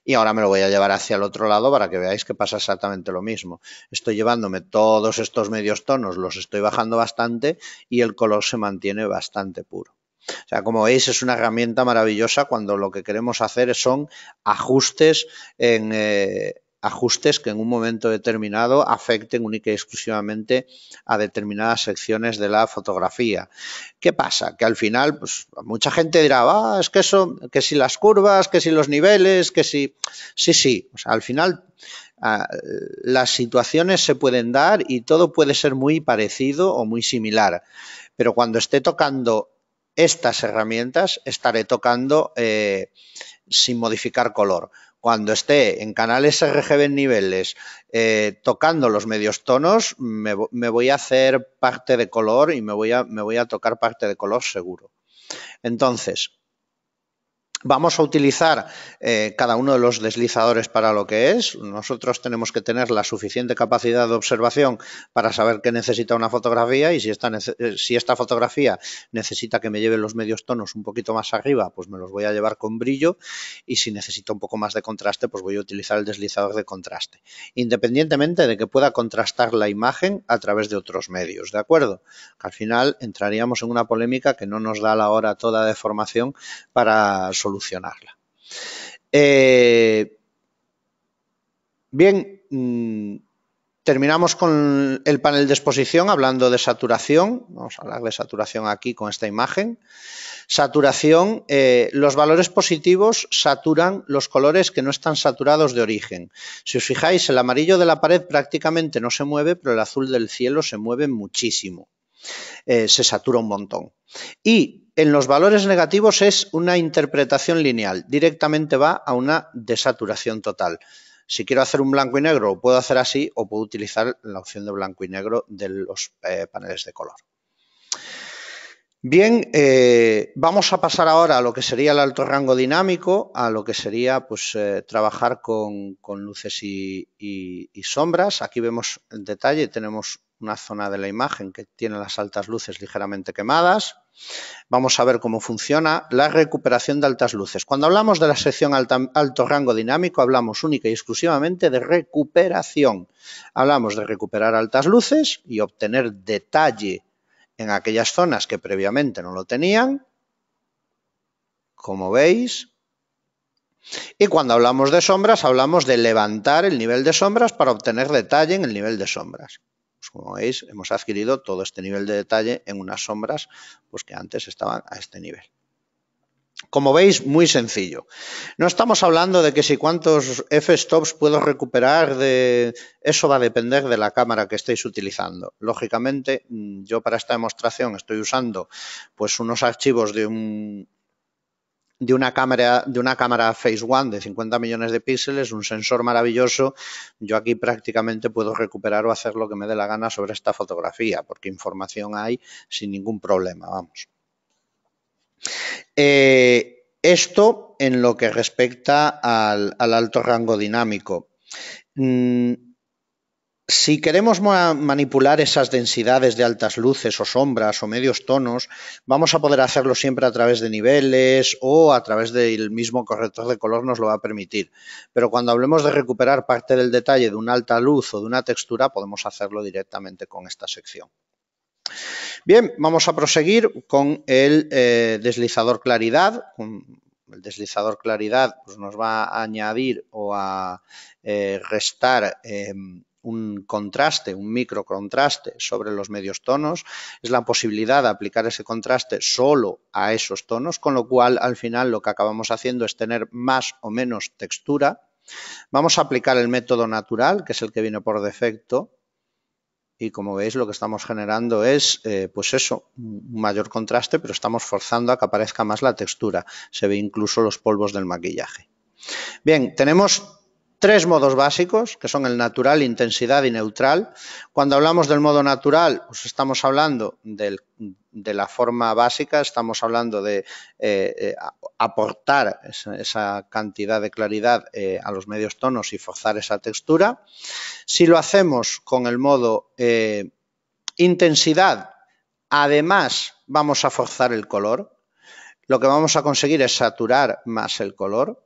Y ahora me lo voy a llevar hacia el otro lado para que veáis que pasa exactamente lo mismo. Estoy llevándome todos estos medios tonos, los estoy bajando bastante y el color se mantiene bastante puro. O sea, como veis, es una herramienta maravillosa cuando lo que queremos hacer son ajustes ajustes que en un momento determinado afecten única y exclusivamente a determinadas secciones de la fotografía. ¿Qué pasa? Que al final, pues mucha gente dirá, es que eso, que si las curvas, que si los niveles, que si... Sí. O sea, al final las situaciones se pueden dar y todo puede ser muy parecido o muy similar. Pero cuando esté tocando estas herramientas, estaré tocando sin modificar color. Cuando esté en canales RGB en niveles tocando los medios tonos, me voy a hacer parte de color y me voy a tocar parte de color seguro. Entonces, vamos a utilizar cada uno de los deslizadores para lo que es. Nosotros tenemos que tener la suficiente capacidad de observación para saber qué necesita una fotografía y si esta fotografía necesita que me lleve los medios tonos un poquito más arriba, pues me los voy a llevar con brillo y si necesita un poco más de contraste, pues voy a utilizar el deslizador de contraste, independientemente de que pueda contrastar la imagen a través de otros medios, ¿de acuerdo? Al final entraríamos en una polémica que no nos da la hora toda de formación para solucionarla. Bien, terminamos con el panel de exposición hablando de saturación. Vamos a hablar de saturación aquí con esta imagen. Saturación, los valores positivos saturan los colores que no están saturados de origen. Si os fijáis, el amarillo de la pared prácticamente no se mueve, pero el azul del cielo se mueve muchísimo. Se satura un montón. Y en los valores negativos es una interpretación lineal, directamente va a una desaturación total. Si quiero hacer un blanco y negro, lo puedo hacer así o puedo utilizar la opción de blanco y negro de los paneles de color. Bien, vamos a pasar ahora a lo que sería el alto rango dinámico, a lo que sería pues, trabajar con luces y sombras. Aquí vemos el detalle, tenemos una zona de la imagen que tiene las altas luces ligeramente quemadas. Vamos a ver cómo funciona la recuperación de altas luces. Cuando hablamos de la sección alto rango dinámico, hablamos única y exclusivamente de recuperación. Hablamos de recuperar altas luces y obtener detalle en aquellas zonas que previamente no lo tenían, como veis. Y cuando hablamos de sombras, hablamos de levantar el nivel de sombras para obtener detalle en el nivel de sombras. Pues como veis, hemos adquirido todo este nivel de detalle en unas sombras pues, que antes estaban a este nivel. Como veis, muy sencillo. No estamos hablando de que si cuántos f-stops puedo recuperar, eso va a depender de la cámara que estéis utilizando. Lógicamente, yo para esta demostración estoy usando pues, unos archivos de una cámara Phase One de 50 millones de píxeles, un sensor maravilloso. Yo aquí prácticamente puedo recuperar o hacer lo que me dé la gana sobre esta fotografía, porque información hay sin ningún problema, vamos. Esto en lo que respecta al alto rango dinámico. Si queremos manipular esas densidades de altas luces o sombras o medios tonos, vamos a poder hacerlo siempre a través de niveles o a través del mismo corrector de color nos lo va a permitir. Pero cuando hablemos de recuperar parte del detalle de una alta luz o de una textura, podemos hacerlo directamente con esta sección. Bien, vamos a proseguir con el deslizador claridad. El deslizador claridad pues, nos va a añadir o a restar un contraste, un microcontraste sobre los medios tonos. Es la posibilidad de aplicar ese contraste solo a esos tonos, con lo cual al final lo que acabamos haciendo es tener más o menos textura. Vamos a aplicar el método natural, que es el que viene por defecto. Y como veis lo que estamos generando es, pues eso, un mayor contraste, pero estamos forzando a que aparezca más la textura. Se ve incluso los polvos del maquillaje. Bien, tenemos tres modos básicos, que son el natural, intensidad y neutral. Cuando hablamos del modo natural, pues estamos hablando de la forma básica, estamos hablando de aportar esa cantidad de claridad a los medios tonos y forzar esa textura. Si lo hacemos con el modo intensidad, además vamos a forzar el color. Lo que vamos a conseguir es saturar más el color.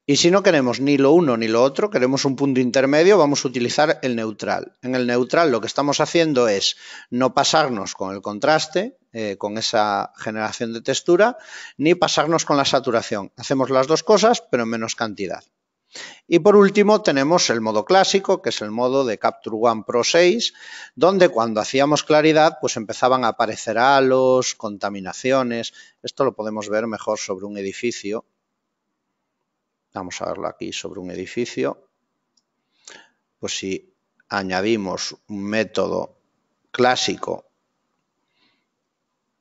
Y si no queremos ni lo uno ni lo otro, queremos un punto intermedio, vamos a utilizar el neutral. En el neutral lo que estamos haciendo es no pasarnos con el contraste, con esa generación de textura, ni pasarnos con la saturación. Hacemos las dos cosas, pero en menos cantidad. Y por último tenemos el modo clásico, que es el modo de Capture One Pro 6, donde cuando hacíamos claridad pues empezaban a aparecer halos, contaminaciones. Esto lo podemos ver mejor sobre un edificio. Vamos a verlo aquí sobre un edificio. Pues si añadimos un método clásico,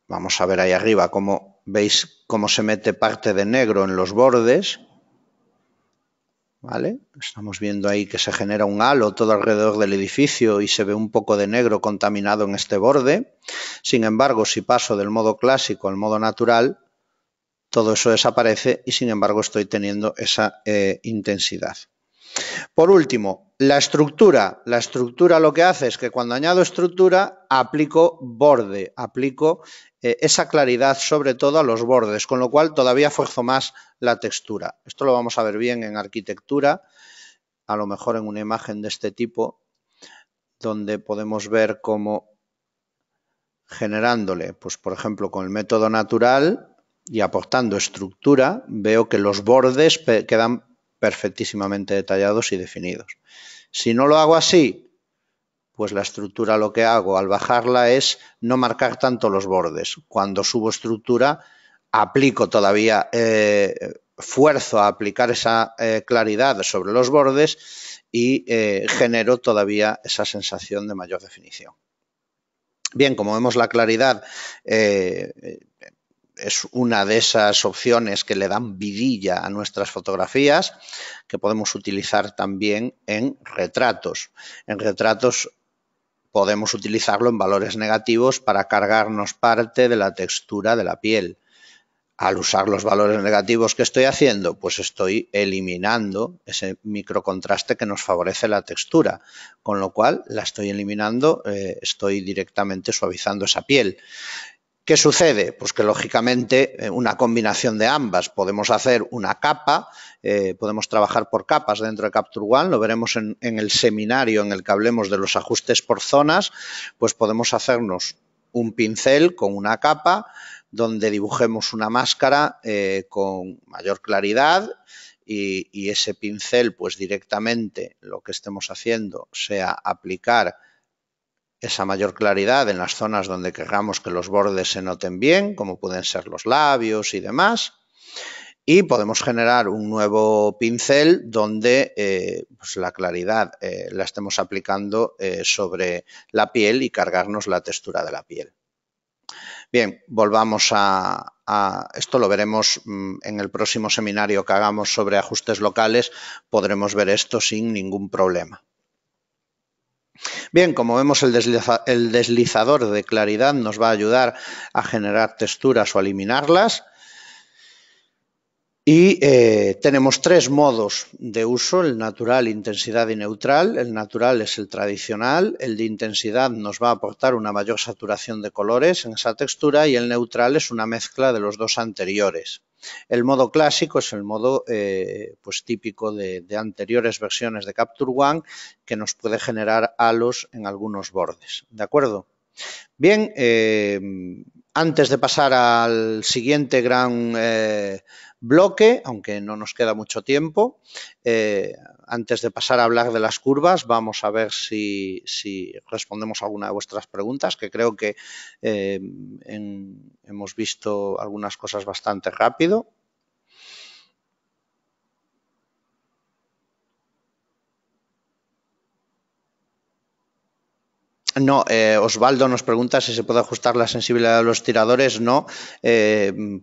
vamos a ver ahí arriba cómo veis cómo se mete parte de negro en los bordes. ¿Vale? Estamos viendo ahí que se genera un halo todo alrededor del edificio y se ve un poco de negro contaminado en este borde. Sin embargo, si paso del modo clásico al modo natural, todo eso desaparece y sin embargo estoy teniendo esa intensidad. Por último, la estructura. La estructura lo que hace es que cuando añado estructura aplico borde, aplico esa claridad sobre todo a los bordes, con lo cual todavía fuerzo más la textura. Esto lo vamos a ver bien en arquitectura, a lo mejor en una imagen de este tipo, donde podemos ver cómo generándole, pues por ejemplo con el método natural y aportando estructura, veo que los bordes quedan perfectísimamente detallados y definidos. Si no lo hago así, pues la estructura lo que hago al bajarla es no marcar tanto los bordes. Cuando subo estructura, aplico todavía, fuerzo a aplicar esa claridad sobre los bordes y genero todavía esa sensación de mayor definición. Bien, como vemos, la claridad es una de esas opciones que le dan vidilla a nuestras fotografías, que podemos utilizar también en retratos. En retratos podemos utilizarlo en valores negativos para cargarnos parte de la textura de la piel. Al usar los valores negativos, ¿qué estoy haciendo? Pues estoy eliminando ese microcontraste que nos favorece la textura, con lo cual la estoy eliminando, estoy directamente suavizando esa piel. ¿Qué sucede? Pues que lógicamente una combinación de ambas. Podemos hacer una capa, podemos trabajar por capas dentro de Capture One, lo veremos en el seminario en el que hablemos de los ajustes por zonas, pues podemos hacernos un pincel con una capa donde dibujemos una máscara con mayor claridad y ese pincel pues directamente lo que estemos haciendo sea aplicar esa mayor claridad en las zonas donde queramos que los bordes se noten bien, como pueden ser los labios y demás. Y podemos generar un nuevo pincel donde pues la claridad la estemos aplicando sobre la piel y cargarnos la textura de la piel. Bien, volvamos a esto, lo veremos en el próximo seminario que hagamos sobre ajustes locales, podremos ver esto sin ningún problema. Bien, como vemos, el deslizador de claridad nos va a ayudar a generar texturas o a eliminarlas. Y tenemos tres modos de uso, el natural, intensidad y neutral. El natural es el tradicional, el de intensidad nos va a aportar una mayor saturación de colores en esa textura y el neutral es una mezcla de los dos anteriores. El modo clásico es el modo pues típico de anteriores versiones de Capture One que nos puede generar halos en algunos bordes. ¿De acuerdo? Bien, antes de pasar al siguiente gran bloque, aunque no nos queda mucho tiempo, antes de pasar a hablar de las curvas, vamos a ver si respondemos a alguna de vuestras preguntas, que creo que hemos visto algunas cosas bastante rápido. No, Osvaldo nos pregunta si se puede ajustar la sensibilidad de los tiradores. No,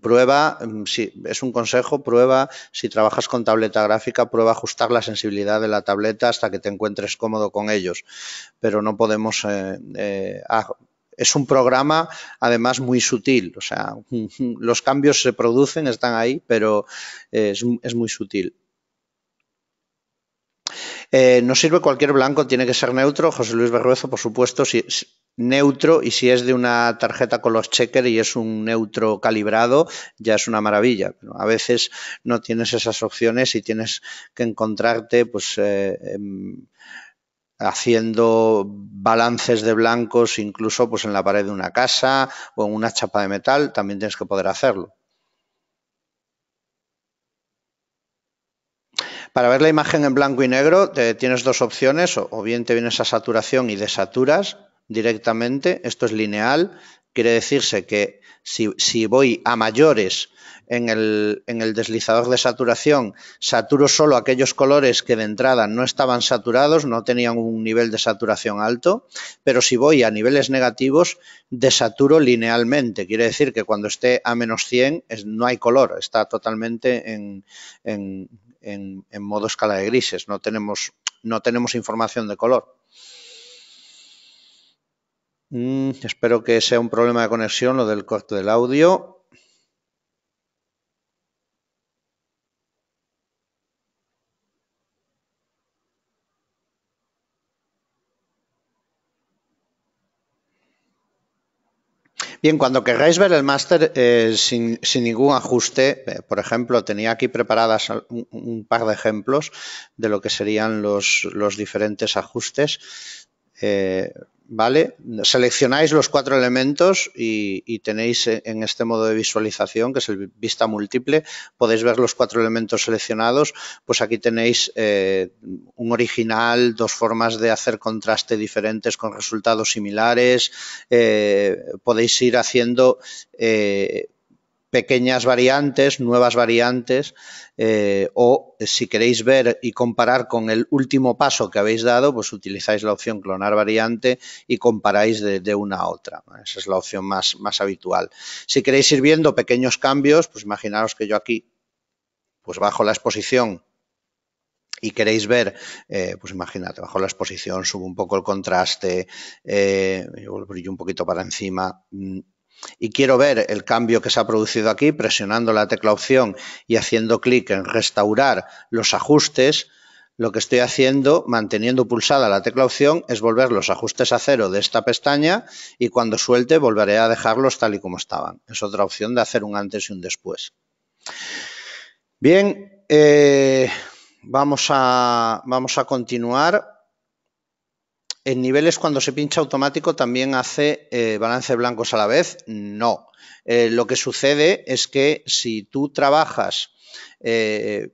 prueba, si es un consejo, prueba, si trabajas con tableta gráfica, prueba ajustar la sensibilidad de la tableta hasta que te encuentres cómodo con ellos. Pero no podemos... es un programa además muy sutil, o sea, los cambios se producen, están ahí, pero es muy sutil. ¿Nos sirve cualquier blanco? ¿Tiene que ser neutro? José Luis Berruezo, por supuesto. neutro, y si es de una tarjeta color checker y es un neutro calibrado, ya es una maravilla. Pero a veces no tienes esas opciones y tienes que encontrarte pues haciendo balances de blancos incluso pues en la pared de una casa o en una chapa de metal, también tienes que poder hacerlo. Para ver la imagen en blanco y negro tienes dos opciones, o bien te vienes a saturación y desaturas directamente. Esto es lineal, quiere decirse que si voy a mayores en el deslizador de saturación, saturo solo aquellos colores que de entrada no estaban saturados, no tenían un nivel de saturación alto, pero si voy a niveles negativos, desaturo linealmente. Quiere decir que cuando esté a menos 100 no hay color, está totalmente en modo escala de grises, no tenemos información de color. Espero que sea un problema de conexión lo del corte del audio. Bien, cuando queráis ver el máster sin ningún ajuste, por ejemplo, tenía aquí preparadas un par de ejemplos de lo que serían los diferentes ajustes. ¿Vale? Seleccionáis los 4 elementos y tenéis en este modo de visualización, que es el vista múltiple, podéis ver los 4 elementos seleccionados. Pues aquí tenéis un original, 2 formas de hacer contraste diferentes con resultados similares. Podéis ir haciendo pequeñas variantes, nuevas variantes, o si queréis ver y comparar con el último paso que habéis dado, pues utilizáis la opción clonar variante y comparáis de una a otra. Esa es la opción más habitual. Si queréis ir viendo pequeños cambios, pues imaginaros que yo aquí pues bajo la exposición y queréis ver, pues imagínate, bajo la exposición subo un poco el contraste, yo brillo un poquito para encima, y quiero ver el cambio que se ha producido aquí, presionando la tecla opción y haciendo clic en restaurar los ajustes, lo que estoy haciendo, manteniendo pulsada la tecla opción, es volver los ajustes a cero de esta pestaña, y cuando suelte volveré a dejarlos tal y como estaban. Es otra opción de hacer un antes y un después. Bien, vamos a continuar. ¿En niveles cuando se pincha automático también hace balance de blancos a la vez? No. Lo que sucede es que si tú trabajas,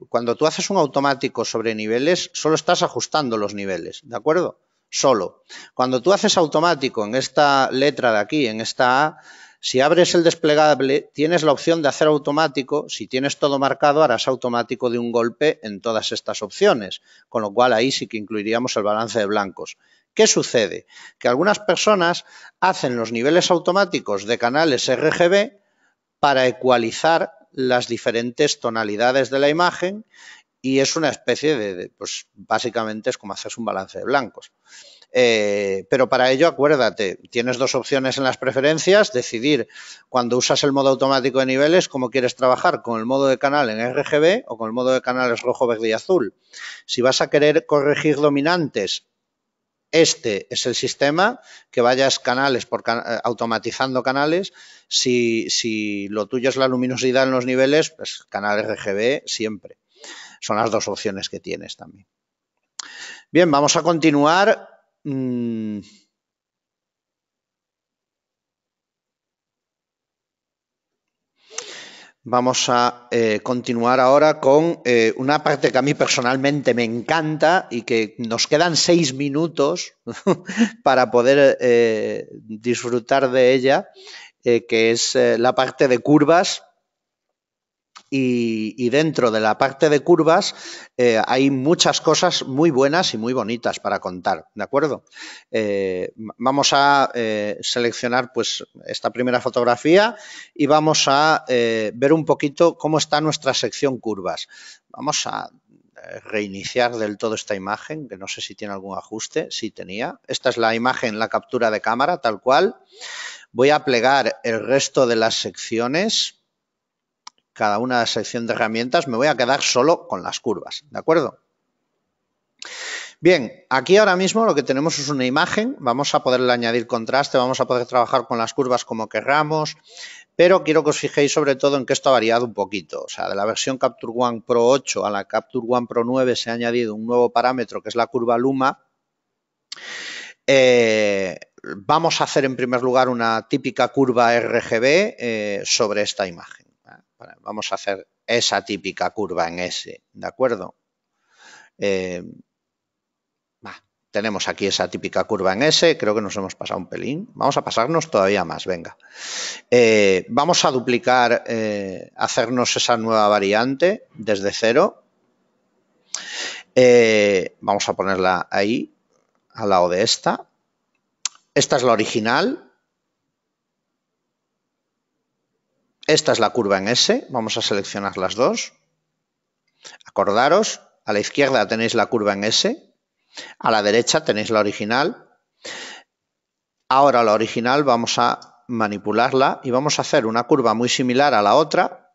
cuando tú haces un automático sobre niveles, solo estás ajustando los niveles, ¿de acuerdo? Solo. Cuando tú haces automático en esta letra de aquí, en esta A, si abres el desplegable, tienes la opción de hacer automático. Si tienes todo marcado, harás automático de un golpe en todas estas opciones, con lo cual ahí sí que incluiríamos el balance de blancos. ¿Qué sucede? Que algunas personas hacen los niveles automáticos de canales RGB para ecualizar las diferentes tonalidades de la imagen, y es una especie de pues básicamente es como hacer un balance de blancos. Pero para ello, acuérdate, tienes dos opciones en las preferencias: decidir cuando usas el modo automático de niveles cómo quieres trabajar, con el modo de canal en RGB o con el modo de canales rojo, verde y azul. Si vas a querer corregir dominantes, este es el sistema, que vayas canales automatizando canales. Si lo tuyo es la luminosidad en los niveles, pues canal RGB siempre. Son las dos opciones que tienes también. Bien, vamos a continuar. Vamos a continuar ahora con una parte que a mí personalmente me encanta y que nos quedan 6 minutos para poder disfrutar de ella, que es la parte de curvas. Y dentro de la parte de curvas hay muchas cosas muy buenas y muy bonitas para contar, ¿de acuerdo? Vamos a seleccionar pues esta primera fotografía y vamos a ver un poquito cómo está nuestra sección curvas. Vamos a reiniciar del todo esta imagen, que no sé si tiene algún ajuste. Sí, tenía. Esta es la imagen, la captura de cámara, tal cual. Voy a plegar el resto de las secciones. Cada una sección de herramientas, me voy a quedar solo con las curvas, ¿de acuerdo? Bien, aquí ahora mismo lo que tenemos es una imagen, vamos a poderle añadir contraste, vamos a poder trabajar con las curvas como querramos, pero quiero que os fijéis sobre todo en que esto ha variado un poquito. O sea, de la versión Capture One Pro 8 a la Capture One Pro 9 se ha añadido un nuevo parámetro que es la curva Luma. Vamos a hacer en primer lugar una típica curva RGB sobre esta imagen. Vamos a hacer esa típica curva en S, ¿de acuerdo? Tenemos aquí esa típica curva en S, creo que nos hemos pasado un pelín. Vamos a pasarnos todavía más, venga. Vamos a duplicar, hacernos esa nueva variante desde cero. Vamos a ponerla ahí, al lado de esta. Esta es la original. Esta es la curva en S. Vamos a seleccionar las dos. Acordaros, a la izquierda tenéis la curva en S. A la derecha tenéis la original. Ahora la original vamos a manipularla y vamos a hacer una curva muy similar a la otra,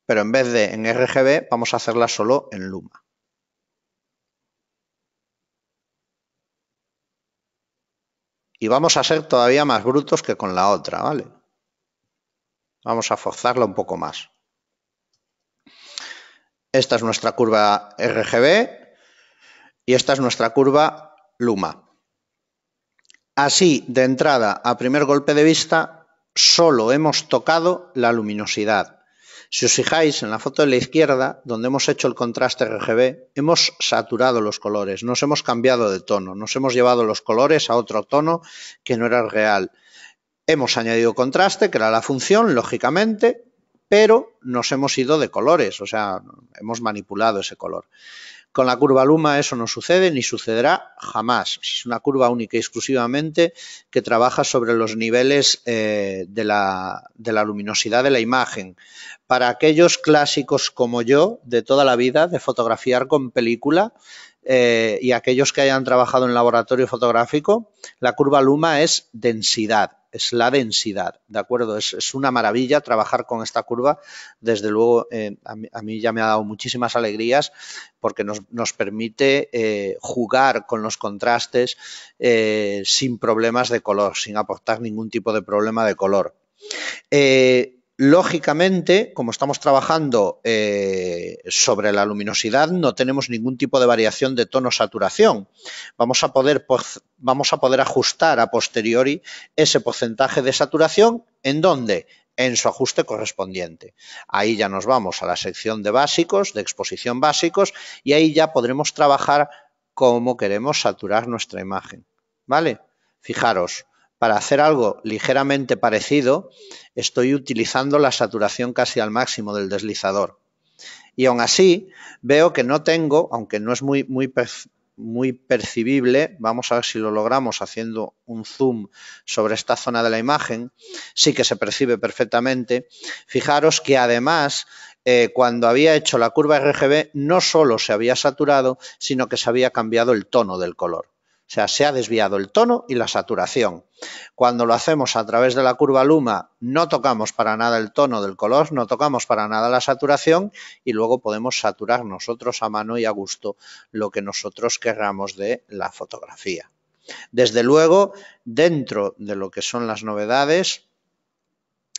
pero en vez de en RGB vamos a hacerla solo en Luma. Y vamos a ser todavía más brutos que con la otra, ¿vale? Vamos a forzarla un poco más. Esta es nuestra curva RGB y esta es nuestra curva Luma. Así, de entrada, a primer golpe de vista, solo hemos tocado la luminosidad. Si os fijáis en la foto de la izquierda, donde hemos hecho el contraste RGB, hemos saturado los colores, nos hemos cambiado de tono, nos hemos llevado los colores a otro tono que no era el real. Hemos añadido contraste, que era la función, lógicamente, pero nos hemos ido de colores, o sea, hemos manipulado ese color. Con la curva Luma eso no sucede ni sucederá jamás. Es una curva única y exclusivamente que trabaja sobre los niveles de la luminosidad de la imagen. Para aquellos clásicos como yo, de toda la vida, de fotografiar con película, y aquellos que hayan trabajado en laboratorio fotográfico, la curva Luma es densidad. Es la densidad, ¿de acuerdo? Es una maravilla trabajar con esta curva. Desde luego, a mí ya me ha dado muchísimas alegrías porque nos permite jugar con los contrastes sin problemas de color, sin aportar ningún tipo de problema de color. Lógicamente, como estamos trabajando sobre la luminosidad, no tenemos ningún tipo de variación de tono-saturación. Vamos a poder ajustar a posteriori ese porcentaje de saturación. ¿En dónde? En su ajuste correspondiente. Ahí ya nos vamos a la sección de básicos, de exposición básicos, y ahí ya podremos trabajar cómo queremos saturar nuestra imagen. ¿Vale? Fijaros. Para hacer algo ligeramente parecido, estoy utilizando la saturación casi al máximo del deslizador. Y aún así, veo que no tengo, aunque no es muy percibible, vamos a ver si lo logramos haciendo un zoom sobre esta zona de la imagen, sí que se percibe perfectamente. Fijaros que además, cuando había hecho la curva RGB, no solo se había saturado, sino que se había cambiado el tono del color. O sea, se ha desviado el tono y la saturación. Cuando lo hacemos a través de la curva Luma, no tocamos para nada el tono del color, no tocamos para nada la saturación y luego podemos saturar nosotros a mano y a gusto lo que nosotros querramos de la fotografía. Desde luego, dentro de lo que son las novedades,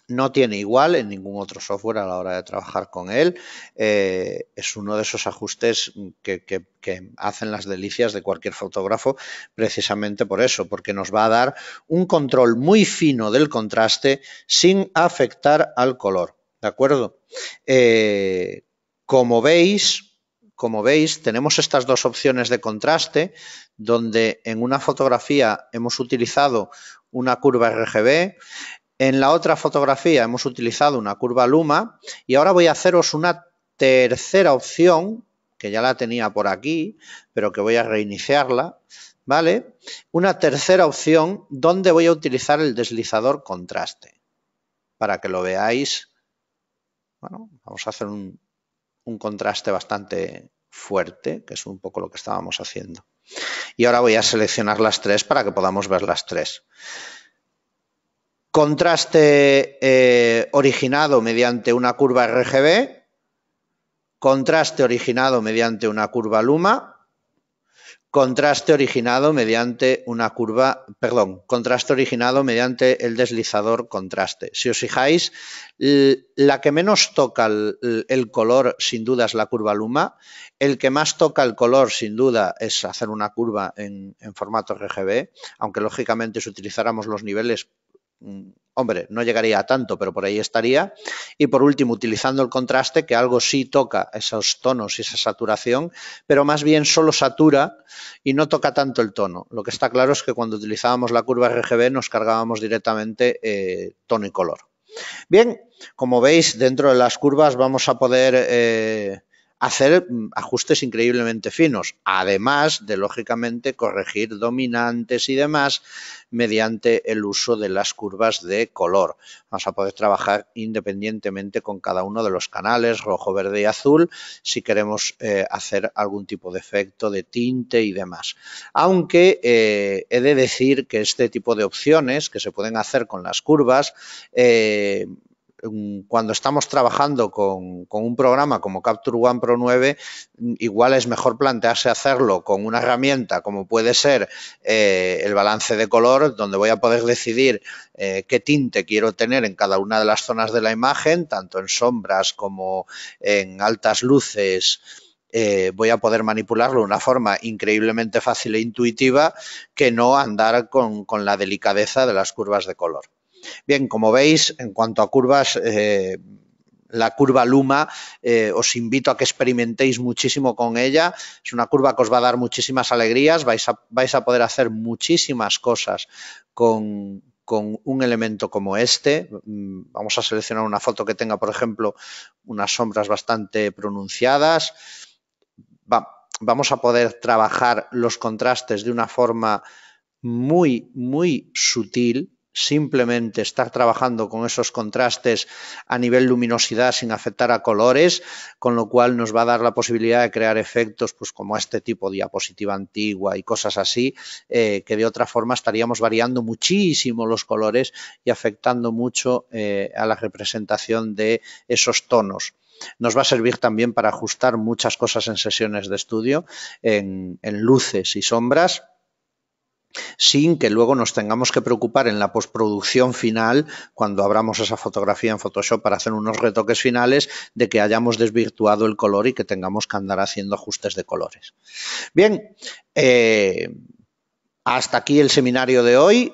no tiene igual en ningún otro software a la hora de trabajar con él. Es uno de esos ajustes que hacen las delicias de cualquier fotógrafo precisamente por eso, porque nos va a dar un control muy fino del contraste sin afectar al color. ¿De acuerdo? Como veis, tenemos estas dos opciones de contraste, donde en una fotografía hemos utilizado una curva RGB, en la otra fotografía hemos utilizado una curva Luma y ahora voy a haceros una tercera opción, que ya la tenía por aquí, pero que voy a reiniciarla, ¿vale? Una tercera opción donde voy a utilizar el deslizador contraste, para que lo veáis. Bueno, vamos a hacer un contraste bastante fuerte, que es un poco lo que estábamos haciendo. Y ahora voy a seleccionar las tres para que podamos ver las tres. Contraste originado mediante una curva RGB, contraste originado mediante una curva Luma, Contraste originado mediante una curva, perdón, contraste originado mediante el deslizador contraste. Si os fijáis, la que menos toca el color sin duda es la curva Luma. El que más toca el color sin duda es hacer una curva en formato RGB, aunque lógicamente si utilizáramos los niveles, hombre, no llegaría a tanto, pero por ahí estaría. Y por último, utilizando el contraste, que algo sí toca esos tonos y esa saturación, pero más bien solo satura y no toca tanto el tono. Lo que está claro es que cuando utilizábamos la curva RGB nos cargábamos directamente tono y color. Bien, como veis, dentro de las curvas vamos a poder hacer ajustes increíblemente finos, además de, lógicamente, corregir dominantes y demás mediante el uso de las curvas de color. Vamos a poder trabajar independientemente con cada uno de los canales, rojo, verde y azul, si queremos hacer algún tipo de efecto de tinte y demás. Aunque he de decir que este tipo de opciones que se pueden hacer con las curvas, cuando estamos trabajando con un programa como Capture One Pro 9, igual es mejor plantearse hacerlo con una herramienta como puede ser el balance de color, donde voy a poder decidir qué tinte quiero tener en cada una de las zonas de la imagen, tanto en sombras como en altas luces. Voy a poder manipularlo de una forma increíblemente fácil e intuitiva, que no andar con la delicadeza de las curvas de color. Bien, como veis, en cuanto a curvas, la curva Luma, os invito a que experimentéis muchísimo con ella. Es una curva que os va a dar muchísimas alegrías, vais a poder hacer muchísimas cosas con un elemento como este. Vamos a seleccionar una foto que tenga, por ejemplo, unas sombras bastante pronunciadas. Vamos a poder trabajar los contrastes de una forma muy, muy sutil. Simplemente estar trabajando con esos contrastes a nivel luminosidad sin afectar a colores, con lo cual nos va a dar la posibilidad de crear efectos pues como este tipo de diapositiva antigua y cosas así, que de otra forma estaríamos variando muchísimo los colores y afectando mucho a la representación de esos tonos. Nos va a servir también para ajustar muchas cosas en sesiones de estudio, en luces y sombras, sin que luego nos tengamos que preocupar en la postproducción final, cuando abramos esa fotografía en Photoshop para hacer unos retoques finales, de que hayamos desvirtuado el color y que tengamos que andar haciendo ajustes de colores. Bien, hasta aquí el seminario de hoy.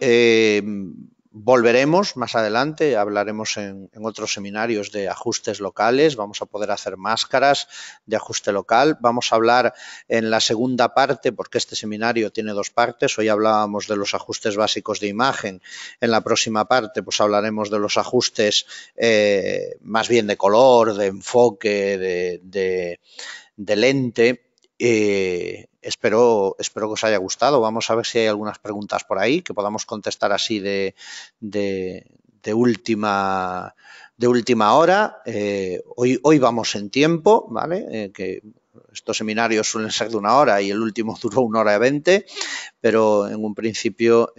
Volveremos más adelante, hablaremos en otros seminarios de ajustes locales, vamos a poder hacer máscaras de ajuste local. Vamos a hablar en la segunda parte, porque este seminario tiene dos partes. Hoy hablábamos de los ajustes básicos de imagen. En la próxima parte pues hablaremos de los ajustes más bien de color, de enfoque, de lente. Espero que os haya gustado. Vamos a ver si hay algunas preguntas por ahí que podamos contestar así de última hora. Hoy vamos en tiempo, ¿vale? Que estos seminarios suelen ser de 1 hora y el último duró 1 hora y 20, pero en un principio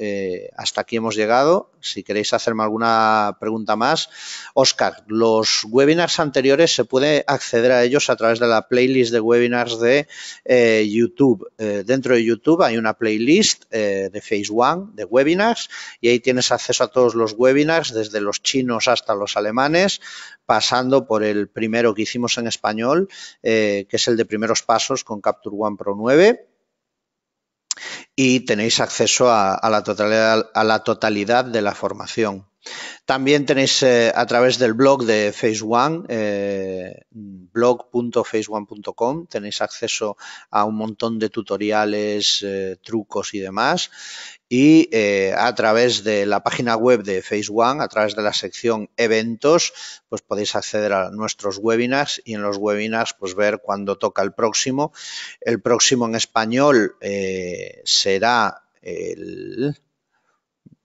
hasta aquí hemos llegado. Si queréis hacerme alguna pregunta más. Óscar, los webinars anteriores se puede acceder a ellos a través de la playlist de webinars de YouTube. Dentro de YouTube hay una playlist de Phase One de webinars y ahí tienes acceso a todos los webinars, desde los chinos hasta los alemanes, pasando por el primero que hicimos en español, que es el de primeros pasos con Capture One Pro 9. Y tenéis acceso a la totalidad de la formación. También tenéis a través del blog de Phase One, blog.phaseone.com, tenéis acceso a un montón de tutoriales, trucos y demás. Y a través de la página web de Phase One, a través de la sección eventos, pues podéis acceder a nuestros webinars y en los webinars pues ver cuándo toca el próximo. El próximo en español será el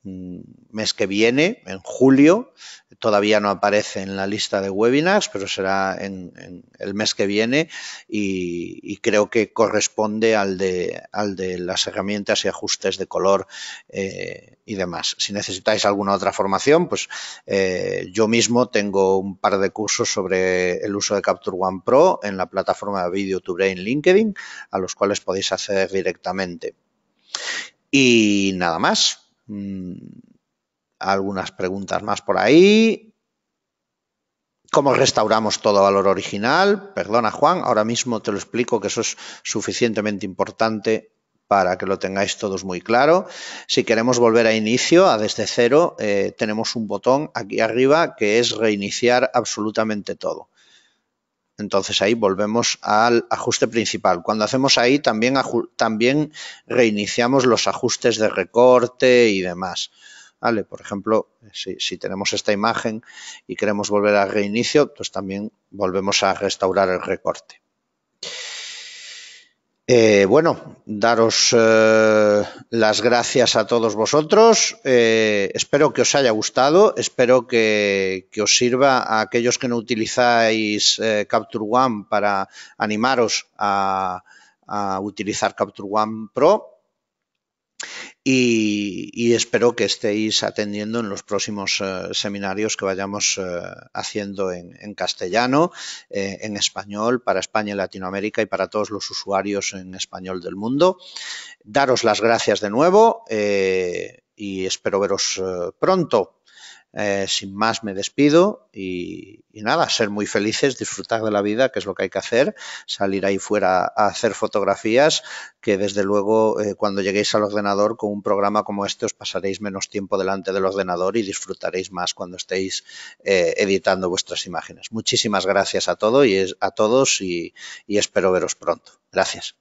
mes que viene, en julio. Todavía no aparece en la lista de webinars, pero será en el mes que viene y creo que corresponde al de las herramientas y ajustes de color y demás. Si necesitáis alguna otra formación, pues yo mismo tengo un par de cursos sobre el uso de Capture One Pro en la plataforma de Video to Brain LinkedIn, a los cuales podéis acceder directamente. Y nada más. Algunas preguntas más por ahí. ¿Cómo restauramos todo valor original? Perdona, Juan, ahora mismo te lo explico, que eso es suficientemente importante para que lo tengáis todos muy claro. Si queremos volver a inicio, a desde cero, tenemos un botón aquí arriba que es reiniciar absolutamente todo. Entonces ahí volvemos al ajuste principal. Cuando hacemos ahí también reiniciamos los ajustes de recorte y demás. ¿Vale? Por ejemplo, si tenemos esta imagen y queremos volver al reinicio, pues también volvemos a restaurar el recorte. Bueno, daros las gracias a todos vosotros. Espero que os haya gustado, espero que os sirva a aquellos que no utilizáis Capture One para animaros a utilizar Capture One Pro. Y espero que estéis atendiendo en los próximos seminarios que vayamos haciendo en castellano, en español, para España y Latinoamérica y para todos los usuarios en español del mundo. Daros las gracias de nuevo y espero veros pronto. Sin más me despido y nada, ser muy felices, disfrutar de la vida, que es lo que hay que hacer, salir ahí fuera a hacer fotografías, que desde luego cuando lleguéis al ordenador con un programa como este os pasaréis menos tiempo delante del ordenador y disfrutaréis más cuando estéis editando vuestras imágenes. Muchísimas gracias a todos y espero veros pronto. Gracias.